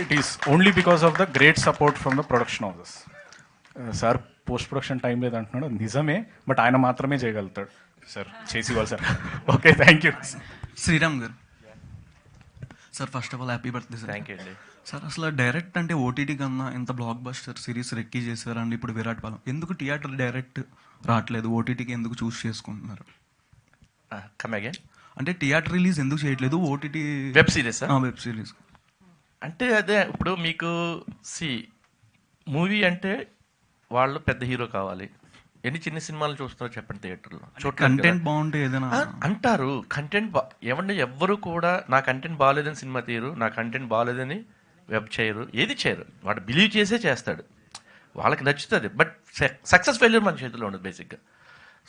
It is only because of the great support from the production houses. Sir post production time లేదు అంటున్నాడు, నిజమే, బట్ ఆయన మాత్రమే చేయగలుగుతాడు. సార్ చేసి ఇవ్వాలి sir. Okay, thank you.
Sriram గారు sir, first of all happy birthday sir.
Thank you అండి
సార్. అసలు డైరెక్ట్ అంటే ఓటీటీ కన్నా ఇంత బ్లాక్ బస్టర్ సిరీస్ రెక్కీ చేశారండి. ఇప్పుడు విరాట్ పాలెం ఎందుకు థియేటర్ డైరెక్ట్ రావట్లేదు, ఓటీటీకి ఎందుకు చూస్ చేసుకుంటున్నారు?
Come again.
అంటే థియేటర్ రిలీజ్ ఎందుకు చేయట్లేదు, OTT
web series?
Web series
అంటే అదే, ఇప్పుడు మీకు మూవీ అంటే వాళ్ళు పెద్ద హీరో కావాలి. ఎన్ని చిన్న సినిమాలు చూస్తారో చెప్పండి థియేటర్లో.
కంటెంట్ బాగుంటే ఏదైనా
అంటారు. కంటెంట్ ఏమంటే ఎవ్వరు కూడా నా కంటెంట్ బాగాలేదని సినిమా తీయరు, నా కంటెంట్ బాగాలేదని వెబ్ చేయరు, ఏది చేయరు. వాడు బిలీవ్ చేసే చేస్తాడు, వాళ్ళకి నచ్చుతుంది. బట్ సక్సెస్ ఫెయిల్యూర్ మన చేతిలో ఉండదు బేసిక్గా.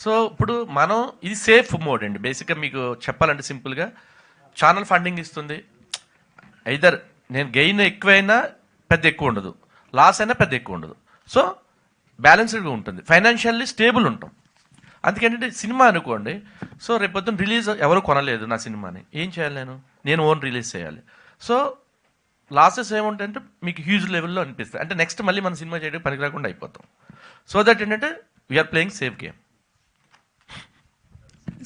సో ఇప్పుడు మనం ఇది సేఫ్ మోడ్ అండి బేసిక్గా. మీకు చెప్పాలంటే సింపుల్గా ఛానల్ ఫండింగ్ ఇస్తుంది. ఐదర్ నేను గెయిన్ ఎక్కువైనా పెద్ద ఎక్కువ ఉండదు, లాస్ అయినా పెద్ద ఎక్కువ ఉండదు. సో బ్యాలెన్స్డ్గా ఉంటుంది, ఫైనాన్షియల్లీ స్టేబుల్ ఉంటాం. అందుకేంటంటే సినిమా అనుకోండి, సో రేపొద్దున రిలీజ్ ఎవరు కొనలేదు నా సినిమాని, ఏం చేయాలి? నేను ఓన్ రిలీజ్ చేయాలి. సో లాసెస్ ఏముంటాయంటే మీకు హ్యూజ్ లెవెల్లో అనిపిస్తుంది. అంటే నెక్స్ట్ మళ్ళీ మన సినిమా చేయడానికి పనికి రాకుండా అయిపోతాం. సో దట్ ఏంటంటే we are playing safe game.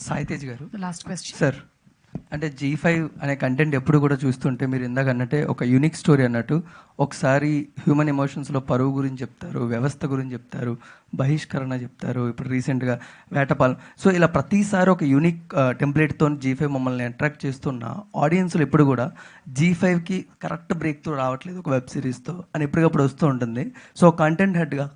Saitej గారు,
లాస్ట్ క్వశ్చన్
సార్. అంటే Z5 అనే కంటెంట్ ఎప్పుడు కూడా చూస్తుంటే మీరు ఇందాక అన్నట్టే ఒక యూనిక్ స్టోరీ అన్నట్టు, ఒకసారి హ్యూమన్ ఎమోషన్స్లో పరువు గురించి చెప్తారు, వ్యవస్థ గురించి చెప్తారు, బహిష్కరణ చెప్తారు, ఇప్పుడు రీసెంట్గా వేటపాలెం. సో ఇలా ప్రతిసారి ఒక యూనిక్ టెంప్లెట్తో Z5 మమ్మల్ని అట్రాక్ట్ చేస్తున్న ఆడియన్స్లు ఎప్పుడు కూడా Z5కి కరెక్ట్ బ్రేక్ త్రూ రావట్లేదు ఒక వెబ్ సిరీస్తో అని ఎప్పటికప్పుడు వస్తూ ఉంటుంది. సో కంటెంట్ హెడ్గా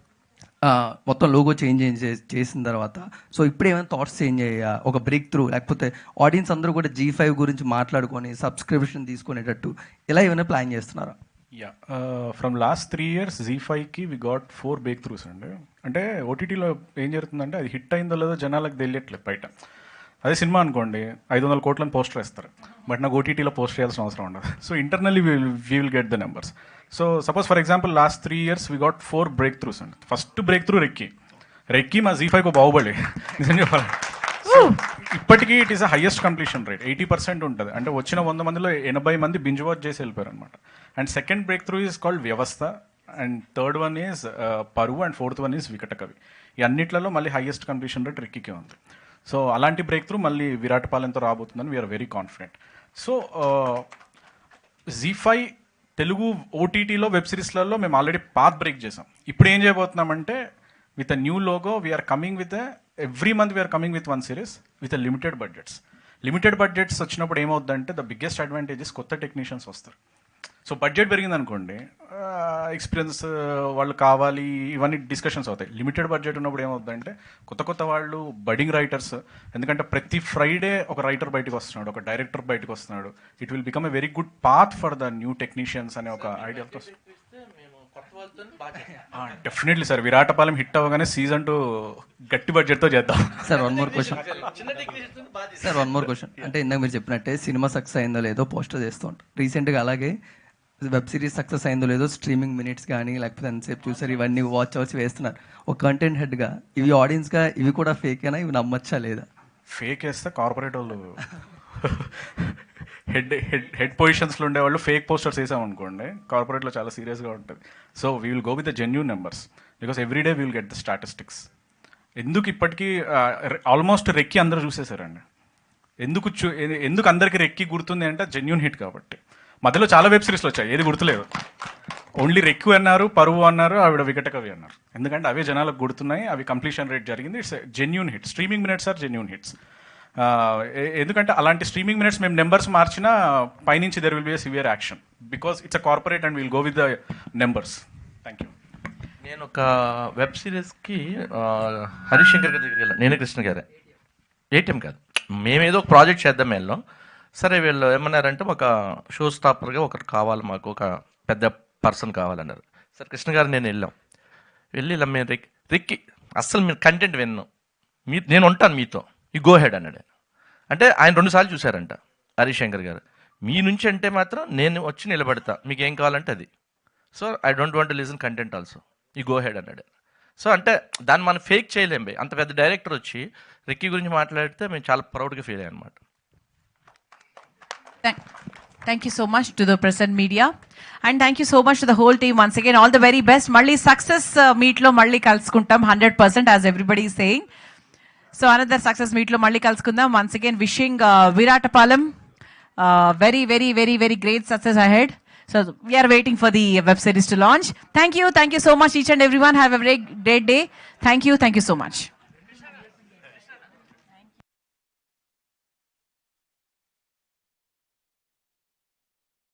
మొత్తం లోగో చేంజ్ చేసిన తర్వాత సో ఇప్పుడు ఏమైనా థాట్స్ చేంజ్ అయ్యా, ఒక బ్రేక్ త్రూ, లేకపోతే ఆడియన్స్ అందరూ కూడా Z5 గురించి మాట్లాడుకొని సబ్స్క్రిప్షన్ తీసుకునేటట్టు ఇలా ఏమైనా ప్లాన్ చేస్తున్నారా?
యా, ఫ్రమ్ లాస్ట్ 3 years Z5కి వి గాట్ 4 బ్రేక్ త్రూస్ అండి. అంటే ఓటీటీలో ఏం జరుగుతుందంటే అది హిట్ అయిందో లేదో జనాలకు తెలియట్లేదు బయట. అదే సినిమా అనుకోండి 500 కోట్లని పోస్టర్ వేస్తారు, బట్ నాకు ఓటీటీలో పోస్ట్ చేయాల్సిన అవసరం ఉండదు. So internally we will get the numbers. So suppose for example last 3 years we got 4 breakthroughs అండి. ఫస్ట్ బ్రేక్ త్రూ రెక్కీ మా Z5కు బాహుబలి నిజం చెప్పాలి. ఇప్పటికీ it is the highest completion rate, 80% ఉంటుంది. అంటే వచ్చిన 100 మందిలో 80 మంది బింజ్ వాచ్ చేసి వెళ్ళిపోయారు అనమాట. And second break through is called వ్యవస్థ, అండ్ థర్డ్ వన్ ఈజ్ పరువు, అండ్ ఫోర్త్ వన్ ఈజ్ వికట కవి. ఈ అన్నిట్లలో మళ్ళీ హైయెస్ట్ కంప్లీషన్ రేట్ రెక్కీకే ఉంది. సో అలాంటి బ్రేక్ త్రూ మళ్ళీ విరాట్ పాలెంతో రాబోతుందని we are very confident. So Z5 Telugu ఓటీటీలో వెబ్ సిరీస్లలో మేము ఆల్రెడీ పాత్ బ్రేక్ చేసాం. ఇప్పుడు ఏం చేయబోతున్నామంటే with a new logo we are coming with every month we are coming with one series with limited budgets. Limited budgets వచ్చినప్పుడు ఏమవుతుందంటే ద బిగ్గెస్ట్ అడ్వాంటేజెస్ కొత్త టెక్నీషియన్స్ వస్తారు. సో బడ్జెట్ పెరిగింది అనుకోండి, ఎక్స్పీరియన్స్ వాళ్ళు కావాలి, ఇవన్నీ డిస్కషన్స్ అవుతాయి. లిమిటెడ్ బడ్జెట్ ఉన్నప్పుడు ఏమవుతుందంటే కొత్త వాళ్ళు బడింగ్ రైటర్స్, ఎందుకంటే ప్రతి ఫ్రైడే ఒక రైటర్ బయటకు వస్తున్నాడు, ఒక డైరెక్టర్ బయటకు వస్తున్నాడు. It will become a very good path for the new technicians అనే ఒక ఐడియాతో డెఫినెట్లీ సార్ విరాటపాలెం హిట్ అవ్వగానే సీజన్ 2 గట్టి బడ్జెట్తో చేద్దాం.
Sir one more question. అంటే ఇందాక మీరు చెప్పినట్టే సినిమా సక్సెస్ అయిందో లేదో పోస్టర్ చేస్తూ ఉంటాం. రీసెంట్గా అలాగే వెబ్ సిరీస్ సక్సెస్ అయిందో లేదో స్ట్రీమింగ్ మినిట్స్ కానీ లేకపోతే ఎంతసేపు చూసారు ఇవన్నీ వాచ్ అవర్స్ వేస్తున్నారు. ఒక కంటెంట్ హెడ్గా ఇవి ఆడియన్స్గా ఇవి కూడా ఫేకేనా, ఇవి నమ్మచ్చా లేదా?
ఫేక్ వేస్తే కార్పొరేట్ వాళ్ళు హెడ్ పొజిషన్స్లో ఉండేవాళ్ళు ఫేక్ పోస్టర్స్ వేసామనుకోండి, కార్పొరేట్లో చాలా సీరియస్గా ఉంటుంది. So we will go with the genuine numbers because every day we will get the statistics. ఎందుకు ఇప్పటికీ ఆల్మోస్ట్ రెక్కి అందరూ చూసేసారండి. ఎందుకు అందరికి రెక్కి గుర్తుంది అంటే జెన్యూన్ హిట్ కాబట్టి. మధ్యలో చాలా వెబ్ సిరీస్లు వచ్చాయి, ఏది గుర్తులేదు. ఓన్లీ రెక్కు అన్నారు, పరువు అన్నారు, ఆవిడ వికటకవి అన్నారు. ఎందుకంటే అవే జనాలకు గుర్తున్నాయి, అవి కంప్లీషన్ రేట్ జరిగింది. It's genuine hit. Streaming minutes or genuine hits. ఎందుకంటే అలాంటి స్ట్రీమింగ్ మినిట్స్ మేము నెంబర్స్ మార్చినా పైనుంచి there will be a severe action because it's a corporate and will go with the numbers. Thank you.
నేను ఒక web సిరీస్కి Harishankar గారి దగ్గరికి వెళ్ళాను. నేను కృష్ణ గారే. ఏటీఎం కాదు, మేమేదో ఒక ప్రాజెక్ట్ చేద్దాం వెళ్ళాం. సరే వీళ్ళు ఏమన్నారంటే ఒక షో స్టాపర్గా ఒకరు కావాలి, మాకు ఒక పెద్ద పర్సన్ కావాలన్నారు. సరే కృష్ణ గారు నేను వెళ్ళి ఇలా మేము రిక్కి అస్సలు మీరు కంటెంట్ విన్నాం, నేను ఉంటాను మీతో, ఈ గో హెడ్ అన్నాడు. అంటే ఆయన 2 సార్లు చూశారంట హరిశంకర్ గారు. మీ నుంచి అంటే మాత్రం నేను వచ్చి నిలబడతా, మీకు ఏం కావాలంటే అది. So I don't want to listen content also, ఈ గో హెడ్ అన్నాడు. సో అంటే దాన్ని మనం ఫేక్ చేయలేం బే. అంత పెద్ద డైరెక్టర్ వచ్చి రిక్కీ గురించి మాట్లాడితే మేము చాలా ప్రౌడ్గా ఫీల్ అయ్యాం అనమాట.
Thank you so much to the present media and thank you so much to the whole team. Once again, all the very best. Malli success meet lo malli kaluskuntam 100% as everybody is saying. So another success meet lo malli kalusukundam. Once again, wishing Viratapalam very, very, very, very great success ahead. So we are waiting for the web series to launch. Thank you so much each and everyone. Have a very great day. Thank you so much.